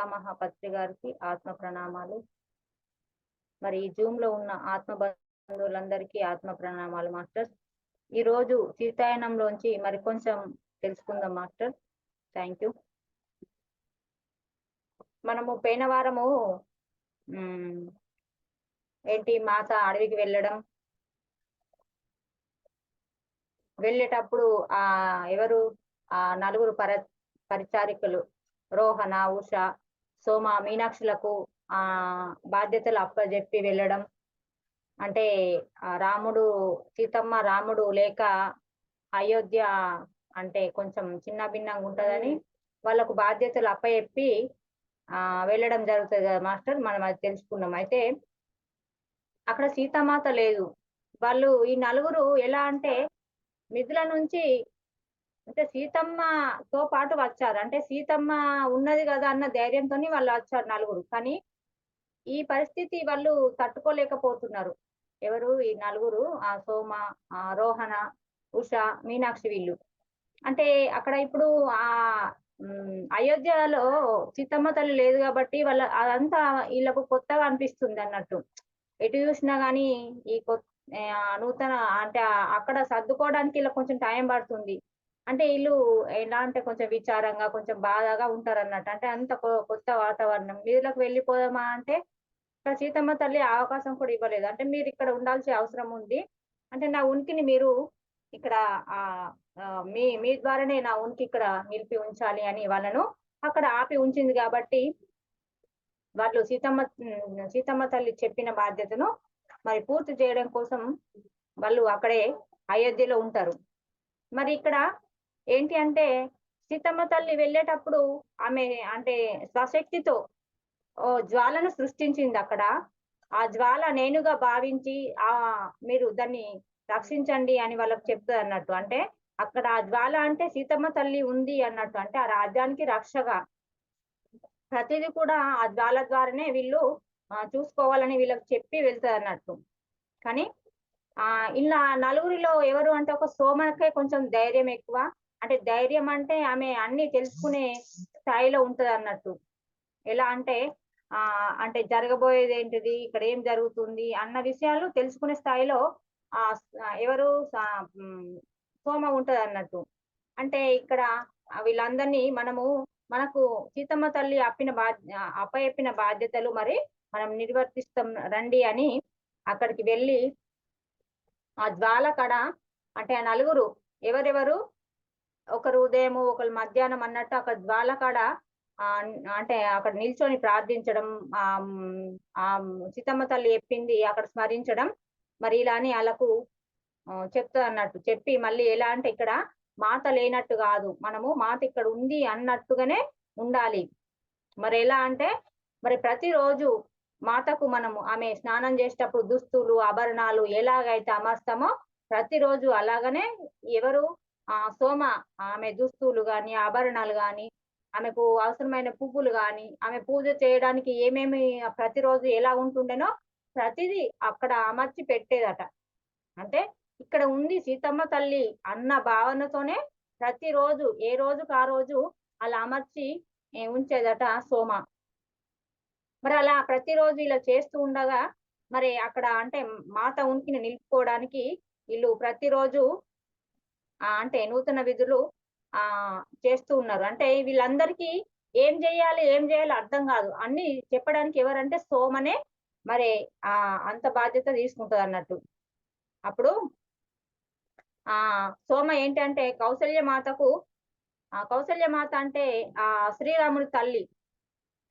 పితామహ పత్రి గారికి ఆత్మ ప్రణామాలు. మరి ఈ జూమ్ లో ఉన్న ఆత్మ బంధువులందరికీ ఆత్మ ప్రణామాలు మాస్టర్. ఈ రోజు సీతాయనంలోంచి మరి కొంచెం తెలుసుకుందాం మాస్టర్. Thank you. మనము పోయిన వారము ఏంటి మాత అడవికి వెళ్ళేటప్పుడు ఎవరు నలుగురు పరిచారికలు రోహణ, ఉష, సోమ, మీనాక్షులకు బాధ్యతలు అప్పచెప్పి వెళ్ళడం. అంటే రాముడు లేక అయోధ్య అంటే కొంచెం చిన్న భిన్నంగా ఉంటదని వాళ్ళకు బాధ్యతలు అప్పచెప్పి వెళ్ళడం జరుగుతుంది కదా మాస్టర్. మనం అది తెలుసుకున్నాం. అయితే అక్కడ సీతామాత లేదు. వాళ్ళు ఈ నలుగురు ఎలా అంటే మిథుల నుంచి అంటే సీతమ్మతో పాటు వచ్చారు. అంటే సీతమ్మ ఉన్నది కదా అన్న ధైర్యంతో వాళ్ళు వచ్చారు నలుగురు. కానీ ఈ పరిస్థితి వాళ్ళు తట్టుకోలేకపోతున్నారు. ఎవరు ఈ నలుగురు? సోమ, రోహణ, ఉష, మీనాక్షి వీళ్ళు. అంటే అక్కడ ఇప్పుడు అయోధ్యలో సీతమ్మ తల్లి లేదు కాబట్టి అదంతా వీళ్ళకు కొత్తగా అనిపిస్తుంది అన్నట్టు. ఎటు చూసినా గానీ ఈ నూతన అంటే అక్కడ సర్దుకోవడానికి ఇలా కొంచెం టైం పడుతుంది. అంటే వీళ్ళు ఎలా అంటే కొంచెం విచారంగా కొంచెం బాధగా ఉంటారు అన్నట్టు. అంటే అంత కొత్త వాతావరణం. వీళ్ళకి వెళ్ళిపోదామా అంటే ఇక్కడ సీతమ్మ తల్లి అవకాశం కూడా ఇవ్వలేదు. అంటే మీరు ఇక్కడ ఉండాల్సిన అవసరం ఉంది. అంటే నా ఉనికిని మీరు ఇక్కడ మీ ద్వారానే నా ఉనికి ఇక్కడ నిలిపి ఉంచాలి అని వాళ్ళను అక్కడ ఆపి ఉంచింది. కాబట్టి వాళ్ళు సీతమ్మ తల్లి చెప్పిన బాధ్యతను మరి పూర్తి చేయడం కోసం వాళ్ళు అక్కడే అయోధ్యలో ఉంటారు. మరి ఇక్కడ ఏంటి అంటే సీతమ్మ తల్లి వెళ్ళేటప్పుడు ఆమె అంటే స్వశక్తితో జ్వాలను సృష్టించింది అక్కడ. ఆ జ్వాల నేనుగా భావించి మీరు దాన్ని రక్షించండి అని వాళ్ళకి చెప్తుంది అన్నట్టు. అంటే అక్కడ ఆ జ్వాల అంటే సీతమ్మ తల్లి ఉంది అన్నట్టు. అంటే ఆ రాజ్యానికి రక్షగా ప్రతిదీ కూడా ఆ జ్వాల ద్వారానే వీళ్ళు చూసుకోవాలని వీళ్ళకి చెప్పి వెళ్తారు అన్నట్టు. కానీ ఇలా నలుగురిలో ఎవరు అంటే ఒక సోమకే కొంచెం ధైర్యం ఎక్కువ. అంటే ధైర్యం అంటే ఆమె అన్ని తెలుసుకునే స్థాయిలో ఉంటది అన్నట్టు. ఎలా అంటే అంటే జరగబోయేది ఏంటిది, ఇక్కడ ఏం జరుగుతుంది అన్న విషయాలు తెలుసుకునే స్థాయిలో ఎవరు సోమ ఉంటది అన్నట్టు. అంటే ఇక్కడ వీళ్ళందరినీ మనకు సీతమ్మ తల్లి అప్పచెప్పిన బాధ్యతలు మరి మనం నిర్వర్తిస్తాం రండి అని అక్కడికి వెళ్ళి ఆ జ్వాల కడ అంటే ఆ నలుగురు ఎవరెవరు ఒకరు ఉదయం ఒకరు మధ్యాహ్నం అన్నట్టు అక్కడ జ్వాల కాడ అంటే అక్కడ నిల్చొని ప్రార్థించడం, సీతమ్మ తల్లి చెప్పింది అక్కడ స్మరించడం. మరి ఇలా అని వాళ్ళకు చెప్తా అన్నట్టు. చెప్పి మళ్ళీ ఎలా అంటే ఇక్కడ మాత లేనట్టు కాదు, మనము మాత ఇక్కడ ఉంది అన్నట్టుగానే ఉండాలి. మరి ఎలా అంటే మరి ప్రతిరోజు మాతకు మనము ఆమె స్నానం చేసేటప్పుడు దుస్తులు ఆభరణాలు ఎలాగైతే అమర్స్తామో ప్రతిరోజు అలాగనే ఎవరు సోమ ఆమె దుస్తులు గాని ఆభరణాలు గాని ఆమెకు అవసరమైన పువ్వులు గాని ఆమె పూజ చేయడానికి ఏమేమి ప్రతిరోజు ఎలా ఉంటుండేనో ప్రతిదీ అక్కడ అమర్చి పెట్టేదట. అంటే ఇక్కడ ఉంది సీతమ్మ తల్లి అన్న భావనతోనే ప్రతిరోజు ఏ రోజుకు ఆ రోజు అలా అమర్చి ఉంచేదట సోమ. మరి అలా ప్రతిరోజు ఇలా చేస్తూ ఉండగా మరి అక్కడ అంటే మాత ఉనికిని నిలుపుకోవడానికి వీళ్ళు ప్రతిరోజు అంటే నూతన విధులు చేస్తూ ఉన్నారు. అంటే వీళ్ళందరికీ ఏం చేయాలి అర్థం కాదు. అన్ని చెప్పడానికి ఎవరంటే సోమనే మరి అంత బాధ్యత తీసుకుంటది అన్నట్టు. అప్పుడు సోమ ఏంటంటే కౌసల్య మాత అంటే శ్రీరాముని తల్లి.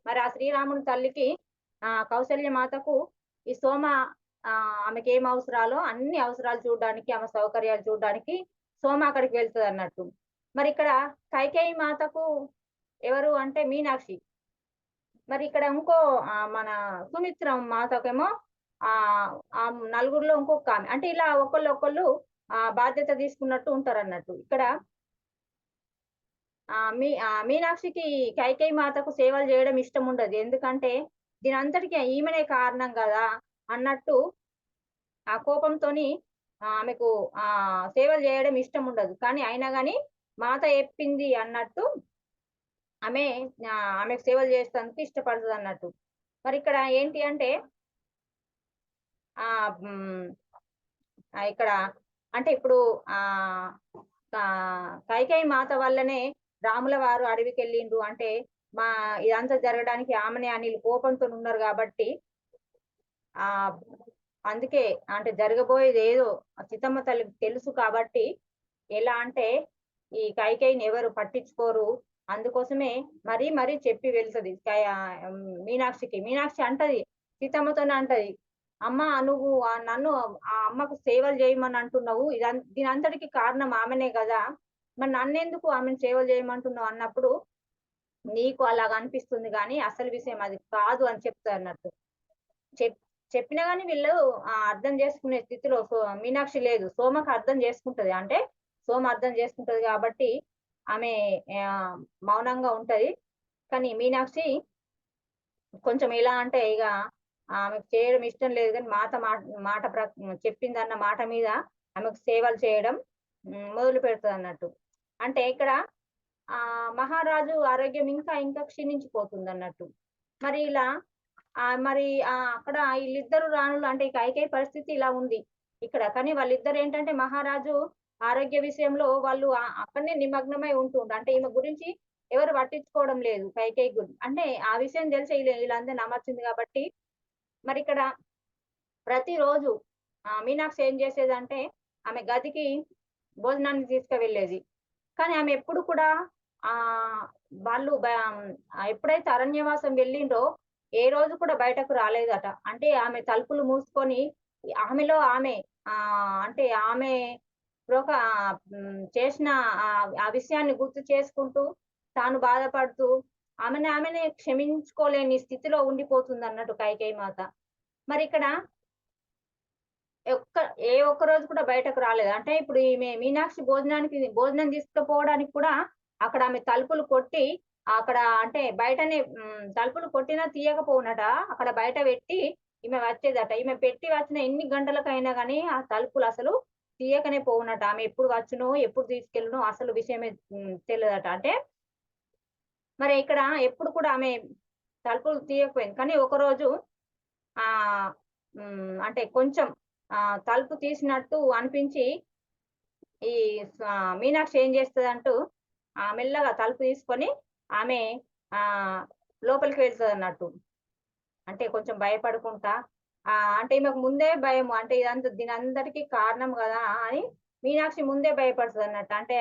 మరి ఆ శ్రీరాముని తల్లికి కౌసల్య మాతకు ఈ సోమ ఆమెకి ఏం అవసరాలో అన్ని అవసరాలు చూడడానికి ఆమె సౌకర్యాలు చూడడానికి సోమ అక్కడికి వెళ్తుంది అన్నట్టు. మరి ఇక్కడ కైకేయి మాతకు ఎవరు అంటే మీనాక్షి. మరి ఇక్కడ ఇంకో మన సుమిత్ర మాతకేమో ఆ నలుగురిలో ఇంకొక ఆమె. అంటే ఇలా ఒకళ్ళు బాధ్యత తీసుకున్నట్టు ఉంటారు అన్నట్టు. ఇక్కడ మీనాక్షికి కైకేయి మాతకు సేవలు చేయడం ఇష్టం ఉండదు. ఎందుకంటే దీని అంతటికి ఈమెనే కారణం కదా అన్నట్టు ఆ కోపంతోని ఆమెకు సేవలు చేయడం ఇష్టం ఉండదు. కానీ అయినా కానీ మాత చెప్పింది అన్నట్టు ఆమె ఆమెకు సేవలు చేసేందుకు ఇష్టపడుతుంది అన్నట్టు. మరి ఇక్కడ ఏంటి అంటే ఆహ్, హ్మ్. ఇక్కడ అంటే ఇప్పుడు ఆహ్, కా కైకేయి మాత వల్లనే రాముల వారు అడవికెళ్ళిండ్రు అంటే, మా ఇదంతా జరగడానికి ఆమెనే అని ఈళ్ళు కోపంతోనున్నారు గాబట్టి, ఆహ్, అందుకే అంటే జరగబోయేదేదో సీతమ్మ తల్లికి తెలుసు కాబట్టి, ఎలా అంటే ఈ కైకేయిని ఎవరు పట్టించుకోరు. అందుకోసమే మరీ మరీ చెప్పి వెళ్తది. మీనాక్షికి. మీనాక్షి అంటది సీతమ్మతోనే అంటది. అమ్మ నువ్వు నన్ను ఆ అమ్మకు సేవలు చేయమని అంటున్నావు. దీనంతటికి కారణం ఆమెనే గదా! మరి నన్నెందుకు ఆమెను సేవలు చేయమంటున్నావు అన్నప్పుడు, నీకు అలాగ అనిపిస్తుంది గానీ, అసలు విషయం అది కాదు అని చెప్తారన్నట్టు. చెప్ చెప్పినా గాని వీళ్ళు అర్థం చేసుకునే స్థితిలో మీనాక్షి లేదు. సోమకి అర్థం చేసుకుంటది. అంటే సోమ అర్థం చేసుకుంటది గాబట్టి, ఆమె ఆహ్, మౌనంగా ఉంటది. కానీ మీనాక్షి కొంచెం ఎలా అంటే ఇగ ఆమెకు చేయడం ఇష్టం లేదు గానీ మాట చెప్పిందన్న మాట మీద ఆమెకు సేవలు చేయడం మొదలు పెడతదన్నట్టు. అంటే ఇక్కడ మహారాజు ఆరోగ్యం ఇంకా ఇంకా క్షీణించిపోతుందన్నట్టు. మరి ఇలా మరి అక్కడ ఈళ్ళిద్దరు రాణులు అంటే ఈ కైకేయి పరిస్థితి ఇలా ఉంది ఇక్కడ. కానీ వాళ్ళిద్దరేంటంటే మహారాజు ఆరోగ్య విషయంలో వాళ్ళు అక్కడనే నిమగ్నమై ఉంటుండ్రు. అంటే ఈమె గురించి ఎవరు పట్టించుకోవడం లేదు కైకేయి అంటే ఆ విషయం తెలిసి ఈళ్ళందరిని అమర్చింది కాబట్టి మరిక్కడ ప్రతిరోజు మీనాక్షి ఏం చేసేదంటే ఆమె గదికి భోజనానికి తీసుకువెళ్ళేది. కానీ ఆమె ఎప్పుడు కూడా ఆహ్, వాళ్ళు ఎప్పుడైతే అరణ్యవాసం వెళ్ళిండ్రో, ఏ రోజు కూడా బయటకు రాలేదట. అంటే ఆమె తలుపులు మూసుకొని ఆమెలో ఆమె అంటే ఆమె చేసిన ఆ విషయాన్ని గుర్తు చేసుకుంటూ, తాను బాధపడుతూ, ఆమెనే క్షమించుకోలేని స్థితిలో ఉండిపోతుందన్నట్టు కైకేయి మాత. మరిక్కడ ఏ ఒక్క రోజు కూడా బయటకు రాలేదు. అంటే ఇప్పుడు ఈమె మీనాక్షి భోజనం తీసుకుపోవడానికి కూడా అక్కడ ఆమె తలుపులు కొట్టి, అక్కడ అంటే బయటనే తలుపులు కొట్టినా తీయకపోవునట. అక్కడ బయట పెట్టి ఈమె వచ్చేదట. ఈమె పెట్టి వచ్చిన ఎన్ని గంటలకైనా గాని ఆ తలుపులసలు తీయకనే పోవునట. ఆమె ఎప్పుడు వచ్చునో, ఎప్పుడు తీసుకెళ్ళునో అసలు విషయమే తెలవదట. అంటే మరి ఇక్కడ ఎప్పుడు కూడా ఆమె తలుపులు తీయకపోయింది. కానీ ఒకరోజు ఆహ్, అంటే కొంచెం తలుపు తీసినట్టు అనిపించి ఈ మీనాక్షి ఏం చేస్తదంటూ మెల్లగా తలుపు తీసుకొని ఆమె ఆహ్, లోపలికి వెళ్తదన్నట్టు. అంటే కొంచెం భయపడుకుంటా అంటే ఈమెకు ముందే భయము. అంటే దీనంతటికి కారణం గదా! అని మీనాక్షి ముందే భయపడతదన్నట్టు. అంటే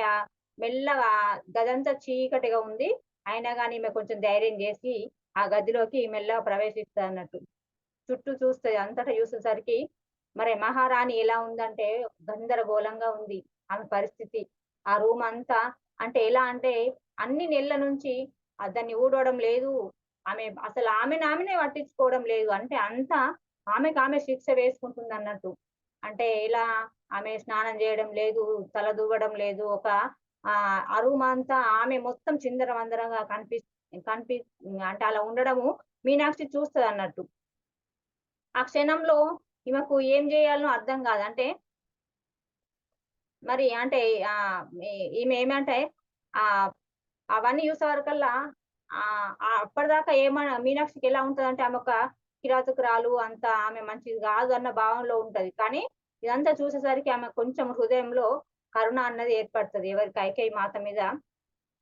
మెల్లగా గదంతా చీకటిగా ఉంది. అయినా గాని ఈమె కొంచెం ధైర్యం జేసి ఆ గదిలోకి మెల్లగా ప్రవేశిస్తదన్నట్టు. చుట్టూ చూస్తది. అంతటా చూసేసరికి మరి మహారాణి ఎలా ఉందంటే గందరగోళంగా ఉంది ఆమె పరిస్థితి. ఆ రూమ్ అంతా అంటే ఎలా అంటే అన్ని నెలల నుంచి దాన్ని ఊడవడం లేదు. అసలు ఆమెనే పట్టించుకోవడం లేదు. అంటే అంతా ఆమెకామె శిక్ష వేసుకుంటుందన్నట్టు. అంటే ఎలా ఆమె స్నానం చేయడం లేదు, తల దూవడం లేదు. ఆ రూమ్ అంతా ఆమె మొత్తం చిందరవందరగా కనిపి అంటే అలా ఉండడము మీనాక్షి చూస్తదన్నట్టు. ఆ క్షణంలో ఈమెకు ఏం జేయాలనో అర్థం గాదు. అంటే మరి అంటే ఈమె ఏమంటే ఆహ్, అవన్నీ చూసేవరకల్లా అప్పటిదాకా మీనాక్షికి ఎలా ఉంటదంటే ఆమె ఒక కిరాతకురాలు అంత ఆమె మంచిది గాదు అన్న భావనలో ఉంటది. కానీ ఇదంతా చూసేసరికి ఆమె కొంచెం హృదయంలో కరుణ అన్నది ఏర్పడతది. కైకేయి మాత మీద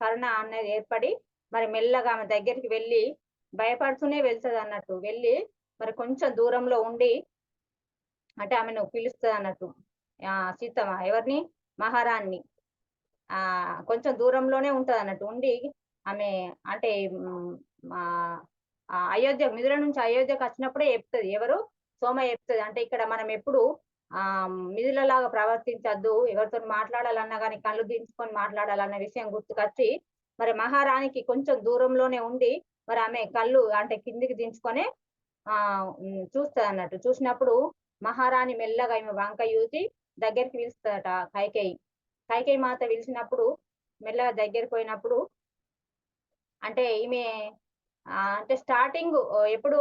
కరుణ అనేది ఏర్పడి మరి మెల్లగా ఆమె దగ్గరికి వెళ్లి భయపడుతూనే వెళ్తదన్నట్టు. వెళ్లి మరి కొంచెం దూరంలో ఉండి అంటే ఆమెను పిలుస్తదన్నట్టు. సీతమ్మ ఎవరిని? మహారాణిని. కొంచెం దూరంలోనే ఉంటదన్నట్టు. ఉండి ఆమె అంటే ఆహ్, మిథుల నుంచి అయోధ్యకచ్చినప్పుడే చెప్తది. ఎవరు? సోమ చెప్తది. అంటే ఇక్కడ మనం ఎప్పుడు మిథులలాగా ప్రవర్తించొద్దు. ఎవరితోని మాట్లాడాలన్నా గాని కళ్ళు దించుకొని మాట్లాడాలన్న విషయం గుర్తుకొచ్చి, మరి మహారాణికి కొంచెం దూరంలోనే ఉండి, మరి ఆమె కళ్ళు అంటే కిందికి దించుకొనే చూస్తదన్నట్టు. చూసినప్పుడు మహారాణి మెల్లగా ఈమె వంక చూసి దగ్గరికి పిలుస్తదట కైకేయి. కైకేయి మాత పిలిచినప్పుడు మెల్లగా దగ్గరికి పోయినప్పుడు అంటే ఈమె అంటే స్టార్టింగు ఎప్పుడు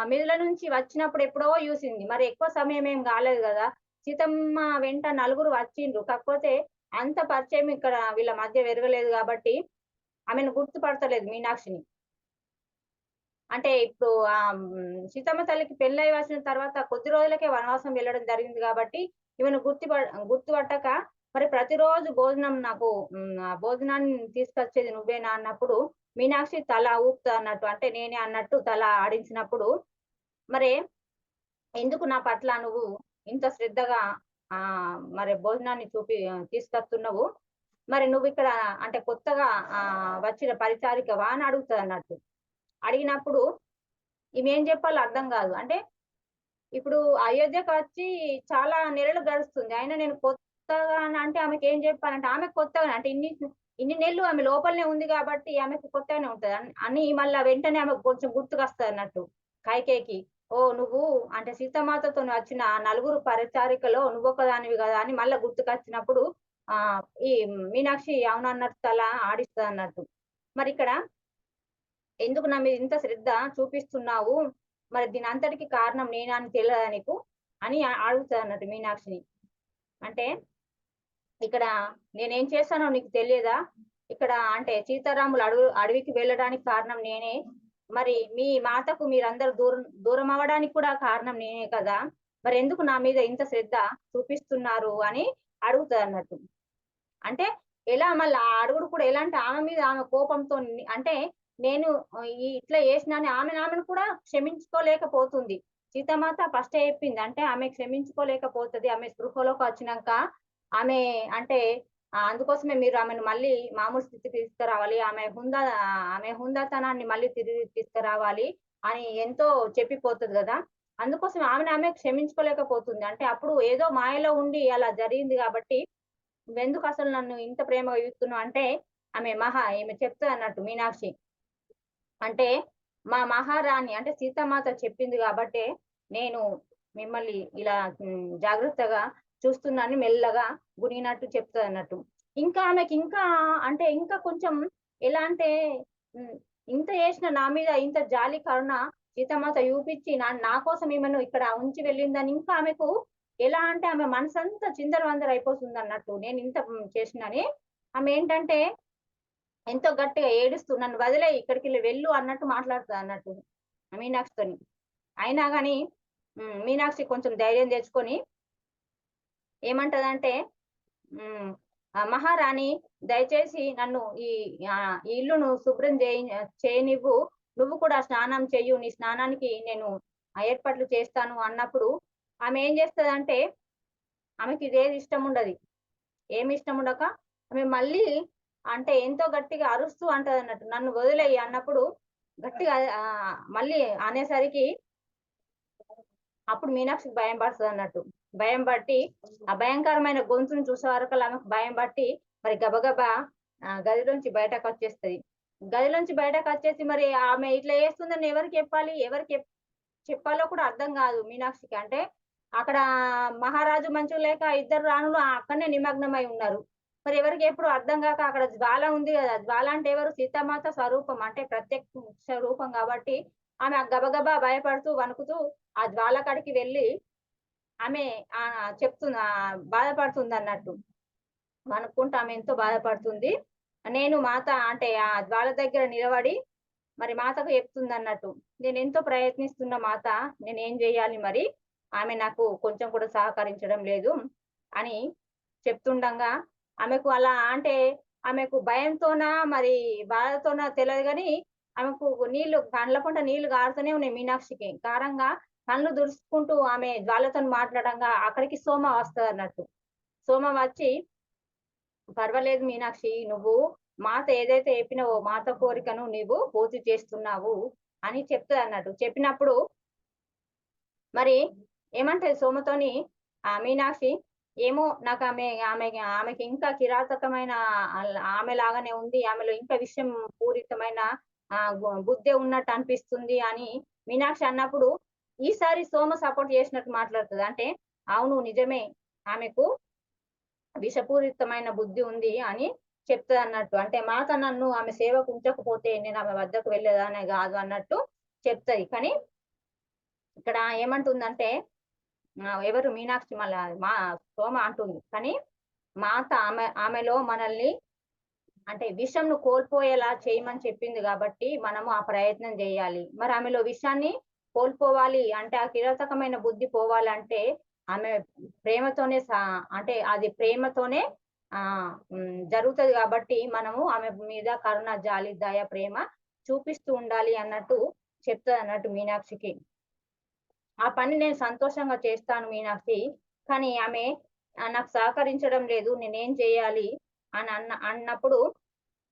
మిదిల నుంచి వచ్చినప్పుడు ఎప్పుడో చూసింది. మరి ఎక్కువ సమయం ఏం కాలేదు గదా! సీతమ్మ వెంట నలుగురు వచ్చిండ్రు. కాకపోతే అంత పరిచయం ఇక్కడ వీళ్ళ మధ్య పెరగలేదు గాబట్టి ఆమెను గుర్తుపడతలేదు మీనాక్షిని. అంటే ఇప్పుడు సీతమ్మ తల్లికి పెళ్ళై వచ్చిన తర్వాత కొద్ది రోజులకే వనవాసం వెళ్ళడం జరిగింది కాబట్టి, ఈమెను గుర్తుపట్టక మరి ప్రతిరోజు భోజనం నాకు ఆ భోజనాన్ని తీసుకొచ్చేది నువ్వేనా అన్నప్పుడు, మీనాక్షి తల ఊపుతా అన్నట్టు అంటే నేనే అన్నట్టు తల ఆడించినప్పుడు, మరి ఎందుకు నా పట్ల నువ్వు ఇంత శ్రద్ధగా మరి భోజనాన్ని తీసుకొస్తున్నవు. మరి నువ్విక్కడ అంటే కొత్తగా వచ్చిన పరిచారికవా అని అడుగుతదన్నట్టు. అడిగినప్పుడు ఈమేం జెప్పాలో అర్థం గాదు. అంటే ఇప్పుడు అయోధ్యకొచ్చి చాలా నెలలు గడుస్తుంది. అయినా నేను కొత్తగా అంటే ఆమెకేం జెప్పాలంటే ఆమెకు కొత్తగానే అంటే ఇన్ని నెలలు ఆమె లోపలనే ఉంది గాబట్టి ఆమెకు కొత్తగానే ఉంటది. అని మళ్ళా వెంటనే ఆమెకు కొంచెం గుర్తుకొస్తదన్నట్టు కైకేయికి. ఓహ్! నువ్వు అంటే సీతామాతతోని వచ్చిన ఆ నలుగురు పరిచారికలో నువ్వొక్కదానివి గదా! అని మళ్ళా గుర్తుకొచ్చినప్పుడు ఆహ్, ఈ మీనాక్షి అవునన్నట్టు తల ఆడిస్తదన్నట్టు. మరిక్కడ ఎందుకు నా మీద ఇంత శ్రద్ధ చూపిస్తున్నావు? మరి దీనంతటికి కారణం నేనా అని తెలవదా నీకు? అని అడుగుతదన్నట్టు మీనాక్షిని. అంటే ఇక్కడ నేనేం చేశానో నీకు తెలియదా? ఇక్కడ అంటే సీతారాములు అడవికి వెళ్ళడానికి కారణం నేనే. మరి మీ మాతకు మీరందరూ దూరం అవ్వడానికి కూడా కారణం నేనే కదా! మరెందుకు నా మీద ఇంత శ్రద్ధ చూపిస్తున్నారు అని అడుగుతదన్నట్టు. అంటే ఎలా మళ్ళా ఆ అడుగుడు కూడా ఎలా అంటే ఆమె మీద ఆమె కోపంతోని అంటే నేను ఇట్లా చేసినా అని ఆమెను కూడా క్షమించుకోలేకపోతుంది. సీతామాత ఫస్టే చెప్పింది. అంటే ఆమె క్షమించుకోలేకపోతది. ఆమె స్పృహలోకొచ్చినంక ఆమె అంటే అందుకోసమే మీరు ఆమెను మళ్ళీ మామూలు స్థితికి తీసుకురావాలి. ఆమె హుందాతనాన్ని మళ్ళీ తిరిగి తీసుకురావాలి అని ఎంతో చెప్పిపోతది గదా! అందుకోసం ఆమె క్షమించుకోలేకపోతుంది. అంటే అప్పుడు ఏదో మాయలో ఉండి అలా జరిగింది గాబట్టి నువ్వెందుకసలు నన్ను ఇంత ప్రేమగా చూస్తున్నావు అంటే, ఈమె చెప్తదన్నట్టు మీనాక్షి. అంటే మా మహారాణి అంటే సీతామాత చెప్పింది గాబట్టే, నేను మిమ్మల్ని ఇలా జాగ్రత్తగా చూస్తున్నానని మెల్లగా గునిగినట్టు చెప్తదన్నట్టు. ఇంకా ఆమెకింకా అంటే ఇంకా కొంచెం ఎలా అంటే హ్మ్, ఇంత చేసిన నా మీద ఇంత జాలి, కరుణ సీతామాత చూపిచ్చి నా కోసం ఈమెను ఇక్కడ ఉంచి వెళ్ళిందని ఇంకా ఆమెకు ఎలా అంటే ఆమె మనసంతా చిందరవందర అయిపోతుందన్నట్టు. నేనింత చేసినని. ఆమేంటంటే ఎంతో గట్టిగా ఏడుస్తూ నన్ను వదిలేయి ఇక్కడికెళ్ళి వెళ్ళు అన్నట్టు మాట్లాడుతదన్నట్టు మీనాక్షితోని. అయినా గాని మీనాక్షి కొంచెం ధైర్యం తెచ్చుకొని ఏమంటదంటే హ్మ్. మహారాణి దయచేసి నన్ను ఈ ఇల్లును శుభ్రం చేయనివ్వు. నువ్వు కూడా స్నానం చెయ్యు. నీ స్నానానికి నేను ఏర్పాట్లు చేస్తాను అన్నప్పుడు ఆమె ఏం చేస్తదంటే ఆమెకిదేది ఇష్టముండది. ఏమి ఇష్టముండక ఆమె మళ్ళీ అంటే ఎంతో గట్టిగా అరుస్తూ అంటదన్నట్టు. నన్ను వదిలేయి అన్నప్పుడు గట్టిగా మళ్ళీ అనేసరికి అప్పుడు మీనాక్షికి భయం పడతదన్నట్టు. భయం పట్టి, ఆ భయంకరమైన గొంతుని చూసే వరకల్లా ఆమెకు భయం పట్టి, మరి గబగబా గదిలోంచి బయటకొచ్చేస్తది. గదిలోంచి బయటకొచ్చేసి మరి ఆమె ఇట్లా చేస్తుందని ఎవరికి చెప్పాలి? చెప్పాలో కూడా అర్థం గాదు మీనాక్షికి. అంటే అక్కడ మహారాజు మంచిగా లేక ఇద్దరు రాణులు అక్కడనే నిమగ్నమై ఉన్నారు. మరి ఎవరికి ఎప్పుడు అర్థం గాక అక్కడ జ్వాల ఉంది గదా! జ్వాల అంటే ఎవరు? సీతామాత స్వరూపం. అంటే ప్రత్యక్ష రూపం గాబట్టి ఆమె గబగబా భయపడుతూ, వణుకుతూ ఆ జ్వాల కాడికి వెళ్లి ఆమె బాధపడుతుందన్నట్టు. వణుక్కుంటూ ఆమె ఎంతో బాధపడుతుంది. నేను మాత అంటే ఆ జ్వాల దగ్గర నిలబడి మరి మాతకు చెప్తుందన్నట్టు. నేనెంతో ప్రయత్నిస్తున్న మాత నేనేం జేయాలి మరి? ఆమె నాకు కొంచెం కూడా సహకరించడం లేదు అని చెప్తుండంగా ఆమెకు అలా అంటే ఆమెకు భయంతోనా మరి బాధతోనా తెలవదు గానీ ఆమెకు కండ్ల పొంట నీళ్లు గారుతూనే ఉన్నాయి మీనాక్షికి. కారంగా కళ్ళు దుడుసుకుంటూ ఆమె జ్వాలతోని మాట్లాడంగా అక్కడికి సోమ వస్తదన్నట్టు. సోమ వచ్చి పర్వాలేదు మీనాక్షి. నువ్వు మాత ఏదైతే చెప్పినవో మాత కోరికను నీవు పూర్తి చేస్తున్నావు అని చెప్తదన్నట్టు. చెప్పినప్పుడు మరి ఏమంటది సోమతోని మీనాక్షి, ఏమో ఆమెకి ఇంకా కిరాతకమైన ఆమె లాగానే ఉంది. ఆమెలో ఇంకా విషం పూరితమైన బుద్ధే ఉన్నట్టు అనిపిస్తుంది అని మీనాక్షి అన్నప్పుడు, ఈసారి సోమ సపోర్ట్ చేసినట్టు మాట్లాడుతది. అంటే అవును నిజమే. ఆమెకు విషపూరితమైన బుద్ధి ఉంది అని చెప్తదన్నట్టు. అంటే మాత నన్ను ఆమె సేవకు ఉంచకపోతే నేనామె వద్దకు వెళ్ళేదాన్నే గాదు అన్నట్టు చెప్తది. కానీ ఇక్కడ ఏమంటుందంటే ఎవరు మీనాక్షి మళ్ళా సోమ అంటుంది. కానీ మాత ఆమెలో మనల్ని అంటే విషంను కోల్పోయేలా చేయమని చెప్పింది కాబట్టి మనము ఆ ప్రయత్నం చేయాలి. మరి ఆమెలో విషాన్ని కోల్పోవాలి అంటే ఆ కిరాతకమైన బుద్ధి పోవాలంటే ఆమె ప్రేమతోనే అంటే అది ప్రేమతోనే జరుగుతది కాబట్టి మనము ఆమె మీద కరుణ, జాలి, దయ, ప్రేమ చూపిస్తూ ఉండాలి అన్నట్టు చెప్తదన్నట్టు మీనాక్షికి. ఆ పని నేను సంతోషంగా చేస్తాను మీనాక్షి. కానీ ఆమె నాకు సహకరించడం లేదు. నేనేం చేయాలి అని అన్నప్పుడు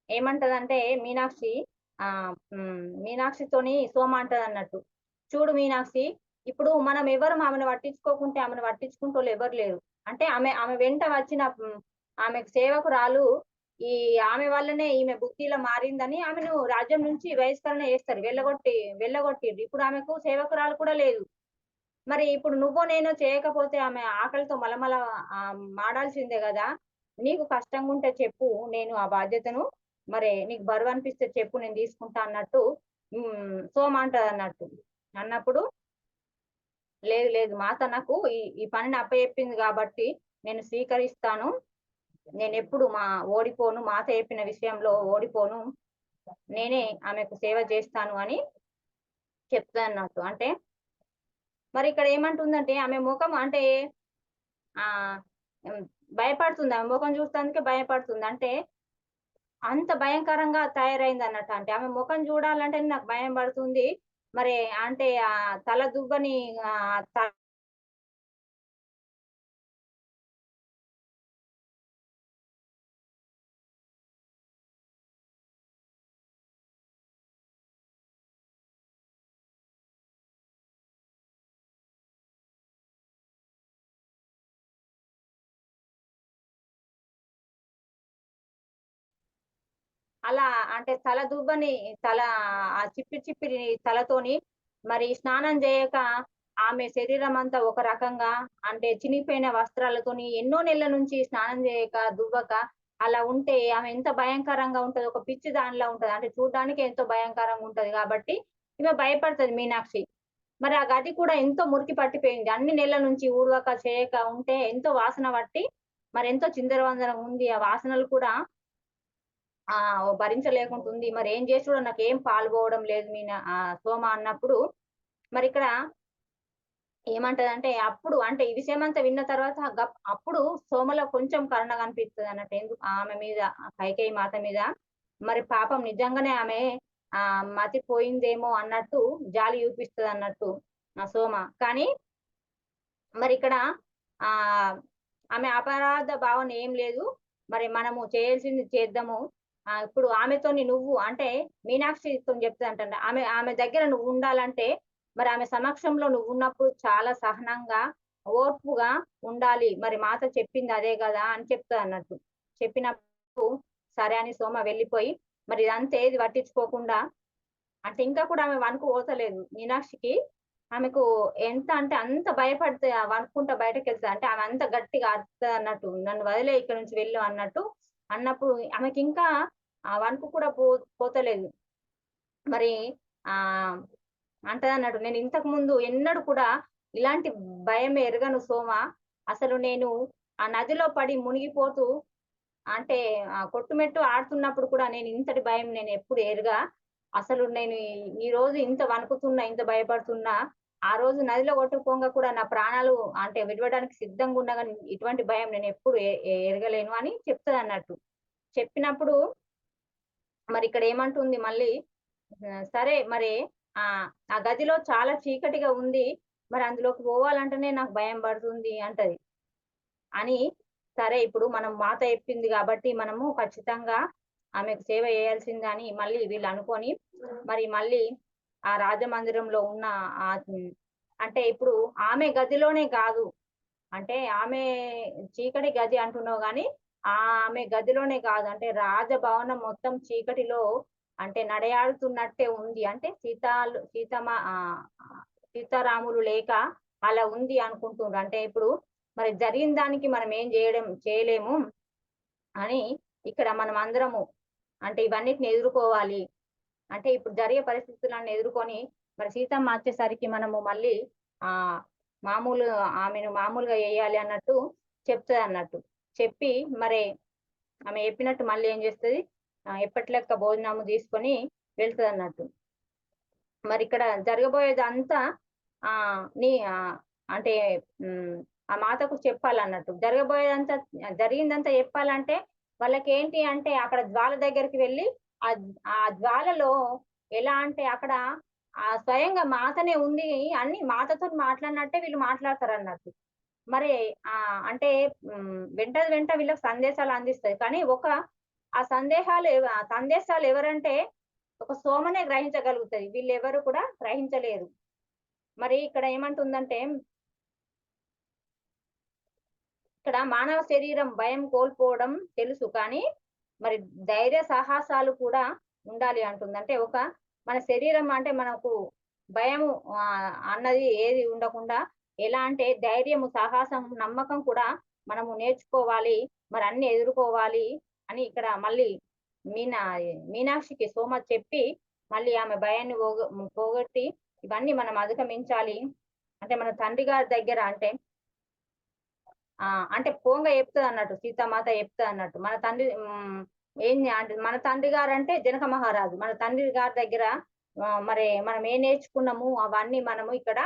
ఏమంటదంటే మీనాక్షి మీనాక్షితోని సోమ అంటదన్నట్టు. చూడు మీనాక్షి, ఇప్పుడు మనం ఆమెను పట్టించుకోకుంటే ఆమెను పట్టించుకుంటోళ్ళు ఎవరు లేరు. అంటే ఆమె ఆమె వెంట వచ్చిన ఆమెకు సేవకురాలు ఈ ఆమె వల్లనే ఈమె బుద్ధి ఇలా మారిందని ఆమెను రాజ్యం నుంచి బహిష్కరణ చేస్తారు. వెళ్ళగొట్టిర్రు. ఇప్పుడు ఆమెకు సేవకురాలు కూడా లేదు. మరి ఇప్పుడు నువ్వో నేనో చేయకపోతే ఆమె ఆకలితో మలమల మాడాల్సిందే గదా! నీకు కష్టంగుంటే చెప్పు. నేను ఆ బాధ్యతను మరి నీకు బరువనిపిస్తే చెప్పు నేను తీసుకుంటా అన్నట్టు సోమ అంటదన్నట్టు. అన్నప్పుడు లేదు లేదు మాత నాకు ఈ పనిని అప్పజెప్పింది గాబట్టి నేను స్వీకరిస్తాను. నేనెప్పుడు ఓడిపోను. మాత చెప్పిన విషయంలో ఓడిపోను. నేనే ఆమెకు సేవ చేస్తాను అని చెప్తదన్నట్టు. అంటే మరి ఇక్కడ ఏమంటుందంటే ఆమె ముఖం అంటే ఆహ్, హ్మ్. భయపడుతుంది. ఆమె ముఖం చూస్తానికే భయపడుతుంది. అంటే అంత భయంకరంగా తయారైందన్నట్టు. అంటే ఆమె ముఖం చూడాలంటేనే నాకు భయం పడుతుంది. మరి అంటే తల దువ్వని ఆహ్, త అలా అంటే తల దువ్వని తల చిప్పిరి తలతోని మరి స్నానం చేయక ఆమె శరీరం అంతా ఒక రకంగా అంటే చినిగిపోయిన వస్త్రాలతోని ఎన్నో నెలల నుంచి స్నానం చేయక, దువ్వక అలా ఉంటే ఆమె ఎంత భయంకరంగా ఉంటది. ఒక పిచ్చి దానిలా ఉంటది. అంటే చూడ్డానికి ఎంతో భయంకరంగా ఉంటది కాబట్టి ఈమె భయపడతది మీనాక్షి. మరి ఆ గది కూడా ఎంతో మురికి పట్టిపోయింది. అన్ని నెలల నుంచి ఊడవక, చేయక ఉంటే ఎంతో వాసన పట్టి మరెంతో చిందరవందరగా ఉంది. ఆ వాసనలు కూడా భరించలేకుంటుంది. మరేం చేసి కూడా నాకేం పాలుపోవడం లేదు సోమ అన్నప్పుడు మరిక్కడ ఏమంటదంటే అప్పుడు అంటే ఈ విషయమంతా విన్న తర్వాత అప్పుడు సోమలో కొంచెం కరుణ కనిపిస్తదన్నట్టు. ఆమె మీద కైకేయి మాత మీద. మరి పాపం నిజంగానే ఆమె మతిపోయిందేమో అన్నట్టు జాలి చూపిస్తదన్నట్టు సోమ. కానీ మరిక్కడ ఆహ్, ఆమె అపరాధ భావన ఏం లేదు. మరి మనము చేయాల్సింది చేద్దాము. ఇప్పుడు ఆమెతోని నువ్వు అంటే మీనాక్షితోని చెప్తదంటండి. ఆమె ఆమె దగ్గర నువ్వుండాలంటే మరి ఆమె సమక్షంలో నువ్వున్నప్పుడు చాలా సహనంగా, ఓర్పుగా ఉండాలి. మరి మాత చెప్పింది అదే గదా! అని చెప్తదన్నట్టు. చెప్పినప్పుడు సరే అని సోమ వెళ్ళిపోయి మరి ఇదంతా ఏది పట్టించుకోకుండా అంటే ఇంకా కూడా ఆమె వణుకు పోతలేదు. మీనాక్షికి ఆమెకు ఎంత అంటే అంత భయపడితే వణుక్కుంటా బయటకెళ్తది. అంటే ఆమె అంత గట్టిగా అరుస్తదన్నట్టు. నన్ను వదిలేయి ఇక్కడి నుంచి వెళ్ళు అన్నట్టు. అన్నప్పుడు ఆమెకింకా ఆ వణుకు కూడా పోతలేదు. మరి ఆహ్, అంటదన్నట్టు. నేను ఇంతకు ముందు ఎన్నడూ కూడా ఇలాంటి భయం ఎరగను సోమ. అసలు నేను ఆ నదిలో పడి మునిగిపోతూ అంటే కొట్టుమెట్టు ఆడుతున్నప్పుడు కూడా నేను ఇంతటి భయం నేనెప్పుడు ఎరుగా. అసలు నేను ఈరోజు ఇంత వణుకుతున్నా, ఇంత భయపడుతున్నా, ఆ రోజు నదిలో కొట్టుకుపోంగా కూడా నా ప్రాణాలు అంటే విడవడానికి సిద్ధంగున్నా గాని ఇటువంటి భయం నేనెప్పుడు ఎరగలేను అని చెప్తదన్నట్టు. చెప్పినప్పుడు మరిక్కడ ఏమంటుంది మళ్ళీ సరే మరి ఆ గదిలో చాలా చీకటిగా ఉంది. మరి అందులోకి పోవాలంటేనే నాకు భయం పడుతుంది అంటది. అని సరే ఇప్పుడు మనం మాత చెప్పింది కాబట్టి మనము ఖచ్చితంగా ఆమెకు సేవ చేయాల్సిందే అని మళ్ళీ వీళ్ళు అనుకోని మరి మళ్ళీ ఆ రాజమందిరంలో ఉన్న అంటే ఇప్పుడు ఆమె గదిలోనే కాదు అంటే ఆమె చీకటి గది అంటున్నావు గానీ ఆమె గదిలోనే కాదు అంటే రాజభవనం మొత్తం చీకటిలో అంటే నడయాడుతున్నట్టే ఉంది. అంటే సీతారాములు లేక అలా ఉంది అనుకుంటుండ్రు. అంటే ఇప్పుడు మరి జరిగిన దానికి మనం ఏం చేయలేము అని ఇక్కడ మనమందరము అంటే ఇవన్నిటిని ఎదుర్కోవాలి. అంటే ఇప్పుడు జరిగే పరిస్థితులన్నీ ఎదుర్కొని మరి సీతమ్మ వచ్చేసరికి మనము మళ్ళీ ఆహ్, మామూలు ఆమెను మామూలుగా చేయాలి అన్నట్టు చెప్తదన్నట్టు. చెప్పి మరి ఆమె చెప్పినట్టు మళ్ళీ ఏం చేస్తది ఎప్పటి లెక్క భోజనము తీసుకొని వెళ్తదన్నట్టు. మరిక్కడ జరగబోయేదంతా నీ అంటే ఆ మాతకు చెప్పాలన్నట్టు. జరిగిందంతా చెప్పాలంటే వాళ్ళకేంటి అంటే అక్కడ జ్వాల దగ్గరికి వెళ్లి ఆ జ్వాలలో ఎలా అంటే అక్కడ స్వయంగా మాతనే ఉంది. అన్ని మాతతోని మాట్లాడినట్టే వీళ్ళు మాట్లాడతారన్నట్టు. మరి అంటే వెంట వీళ్ళకి సందేశాలు అందిస్తది. కానీ ఆ సందేశాలు ఎవరంటే ఒక సోమనే గ్రహించగలుగుతది. వీళ్ళెవరు కూడా గ్రహించలేరు. మరి ఇక్కడ ఏమంటుందంటే, ఇక్కడ మానవ శరీరం భయం కోల్పోవడం తెలుసు. కానీ మరి ధైర్య సాహసాలు కూడా ఉండాలి అంటుంది. అంటే మన శరీరం అంటే మనకు భయము అన్నది ఏది ఉండకుండా ఎలా అంటే ధైర్యము, సాహసం, నమ్మకం కూడా మనము నేర్చుకోవాలి. మరి అన్ని ఎదుర్కోవాలి అని ఇక్కడ మళ్ళీ మీనాక్షికి సోమ చెప్పి మళ్ళీ ఆమె భయాన్ని పోగొట్టి ఇవన్నీ మనం అధిగమించాలి. అంటే మన తండ్రి గారి దగ్గర అంటే పోంగ చెప్తదన్నట్టు. సీతామాత చెప్తదన్నట్టు. మన తండ్రి అంటే మన తండ్రి గారు అంటే జనక మహారాజు. మన తండ్రి గారి దగ్గర మరి మనం ఏం నేర్చుకున్నాము అవన్నీ మనము ఇక్కడ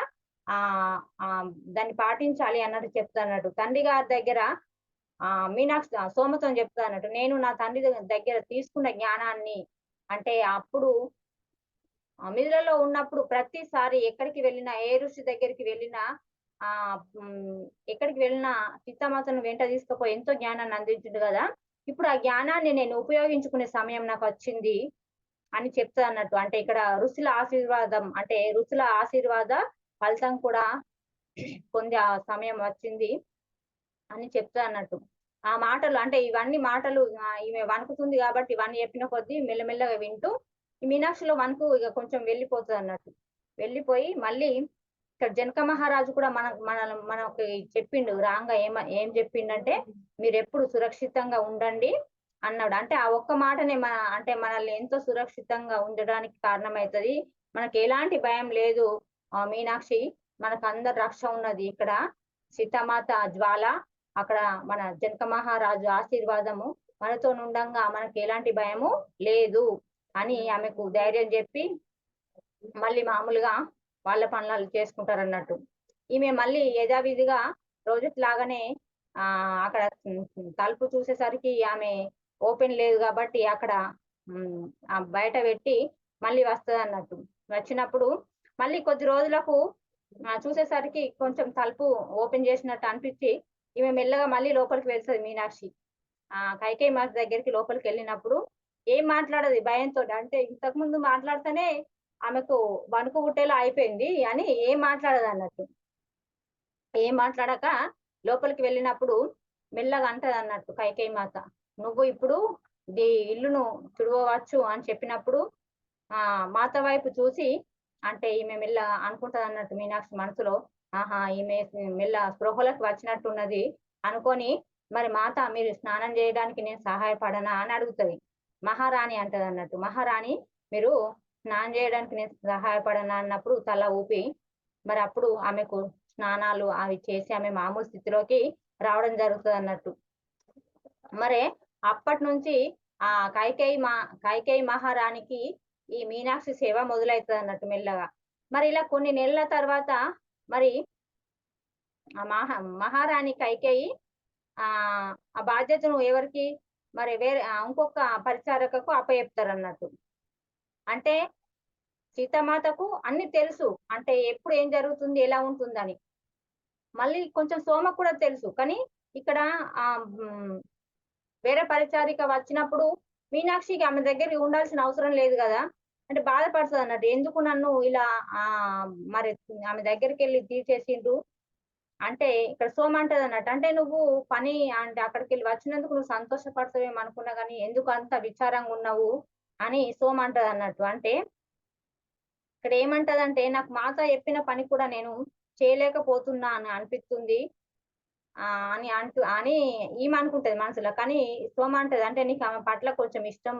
దాన్ని పాటించాలి అన్నట్టు చెప్తాన్నట్టు. తండ్రి గారి దగ్గర మీనాక్షి సోమతోని చెప్తాన్నట్టు. నేను నా తండ్రి దగ్గర తీసుకున్న జ్ఞానాన్ని అంటే అప్పుడు మిదిలలో ఉన్నప్పుడు ప్రతిసారి ఎక్కడికి వెళ్ళినా, ఏ ఋషి దగ్గరికి వెళ్ళినా ఎక్కడికి వెళ్ళినా సీతామాతను వెంట తీసుకుపోయి ఎంతో జ్ఞానాన్ని అందించిండు కదా. ఇప్పుడు ఆ జ్ఞానాన్ని నేను ఉపయోగించుకునే సమయం నాకు వచ్చింది అని చెప్తాన్నట్టు. అంటే ఇక్కడ ఋషుల ఆశీర్వాదం అంటే ఋషుల ఆశీర్వాద ఫలితం కూడా పొందే ఆ సమయం వచ్చింది అని చెప్తాన్నట్టు. ఆ మాటలు అంటే ఇవన్నీ మాటలు ఈమె వణుకుతుంది కాబట్టి ఇవన్నీ చెప్పిన కొద్దీ మెల్లమెల్లగా వింటూ ఈ మీనాక్షిలో వణుకు ఇక కొంచెం వెళ్ళిపోతుంది అన్నట్టు. వెళ్ళిపోయి మళ్ళీ ఇక్కడ జనక మహారాజు కూడా మనకి చెప్పిండు. రాంగా ఏం చెప్పిండంటే మీరెప్పుడు సురక్షితంగా ఉండండి అన్నాడు. అంటే ఆ ఒక్క మాటనే అంటే మనల్ని ఎంతో సురక్షితంగా ఉండడానికి కారణమవుతది. మనకి ఎలాంటి భయం లేదు మీనాక్షి, మనకు అందరు రక్ష ఉన్నది. ఇక్కడ సీతామాత జ్వాల, అక్కడ మన జనక మహారాజు ఆశీర్వాదము మనతో నుండంగా మనకి ఎలాంటి భయము లేదు అని ఆమెకు ధైర్యం చెప్పి మళ్ళీ మామూలుగా వాళ్ళ పనులు చేసుకుంటారన్నట్టు. ఈమె మళ్ళీ యథావిధిగా రోజులాగానే అక్కడ తలుపు చూసేసరికి ఆమె ఓపెన్ లేదు కాబట్టి అక్కడ బయట పెట్టి మళ్ళీ వస్తుంది అన్నట్టు. వచ్చినప్పుడు మళ్ళీ కొద్ది రోజులకు చూసేసరికి కొంచెం తలుపు ఓపెన్ చేసినట్టు అనిపించి ఈమె మెల్లగా మళ్ళీ లోపలికి వెళ్తుంది మీనాక్షి. కైకేయి మాత దగ్గరికి లోపలికి వెళ్ళినప్పుడు ఏం మాట్లాడదు భయంతో. అంటే ఇంతకు ముందు మాట్లాడితేనే ఆమెకు వణుకు పుట్టేలా అయిపోయింది అని ఏం మాట్లాడదు అన్నట్టు. ఏం మాట్లాడక లోపలికి వెళ్ళినప్పుడు మెల్లగా అంటది అన్నట్టు కైకేయి మాత, నువ్వు ఇప్పుడు ఇల్లును తుడవచ్చు అని చెప్పినప్పుడు మాత వైపు చూసి అంటే ఈమె మెల్ల అనుకుంటది అన్నట్టు మీనాక్షి మనసులో, ఈమె మెల్ల స్పృహలకు వచ్చినట్టున్నది అనుకొని మరి మాత మీరు స్నానం చేయడానికి నేను సహాయపడనా అని అడుగుతుంది. మహారాణి అంటది అన్నట్టు. మహారాణి మీరు స్నానం చేయడానికి నేను సహాయపడనా అన్నప్పుడు తల ఊపి మరి అప్పుడు ఆమెకు స్నానాలు అవి చేసి ఆమె మామూలు స్థితిలోకి రావడం జరుగుతుంది అన్నట్టు. మరి అప్పటి నుంచి కైకేయి మహారాణికి ఈ మీనాక్షి సేవ మొదలవుతుంది అన్నట్టు మెల్లగా. మరి ఇలా కొన్ని నెలల తర్వాత మరి ఆ మహారాణి కైకేయి ఆ బాధ్యతను ఎవరికి మరి వేరే ఇంకొక పరిచారకకు అప్పచెప్తారు అన్నట్టు. అంటే సీతామాతకు అన్ని తెలుసు, అంటే ఎప్పుడు ఏం జరుగుతుంది ఎలా ఉంటుందని. మళ్ళీ కొంచెం సోమకు కూడా తెలుసు. కానీ ఇక్కడ వేరే పరిచారిక వచ్చినప్పుడు మీనాక్షికి ఆమె దగ్గరికి ఉండాల్సిన అవసరం లేదు కదా. అంటే బాధపడుతుంది అన్నట్టు, ఎందుకు నన్ను ఇలా మరి ఆమె దగ్గరికి వెళ్ళి తీసేసిండ్రు అంటే ఇక్కడ సోమ అంటది అన్నట్టు. అంటే నువ్వు పని అంటే అక్కడికి వెళ్ళి వచ్చినందుకు నువ్వు సంతోషపడతావేమో అనుకున్నా కానీ ఎందుకు అంత విచారంగా ఉన్నావు అని సోమ అంటది అన్నట్టు. అంటే ఇక్కడ ఏమంటదంటే నాకు మాత చెప్పిన పని కూడా నేను చేయలేకపోతున్నా అని అనిపిస్తుంది అని ఈమె అనుకుంటది మనసులో. కానీ సోమ అంటది అంటే నీకు ఆమె పట్ల కొంచెం ఇష్టం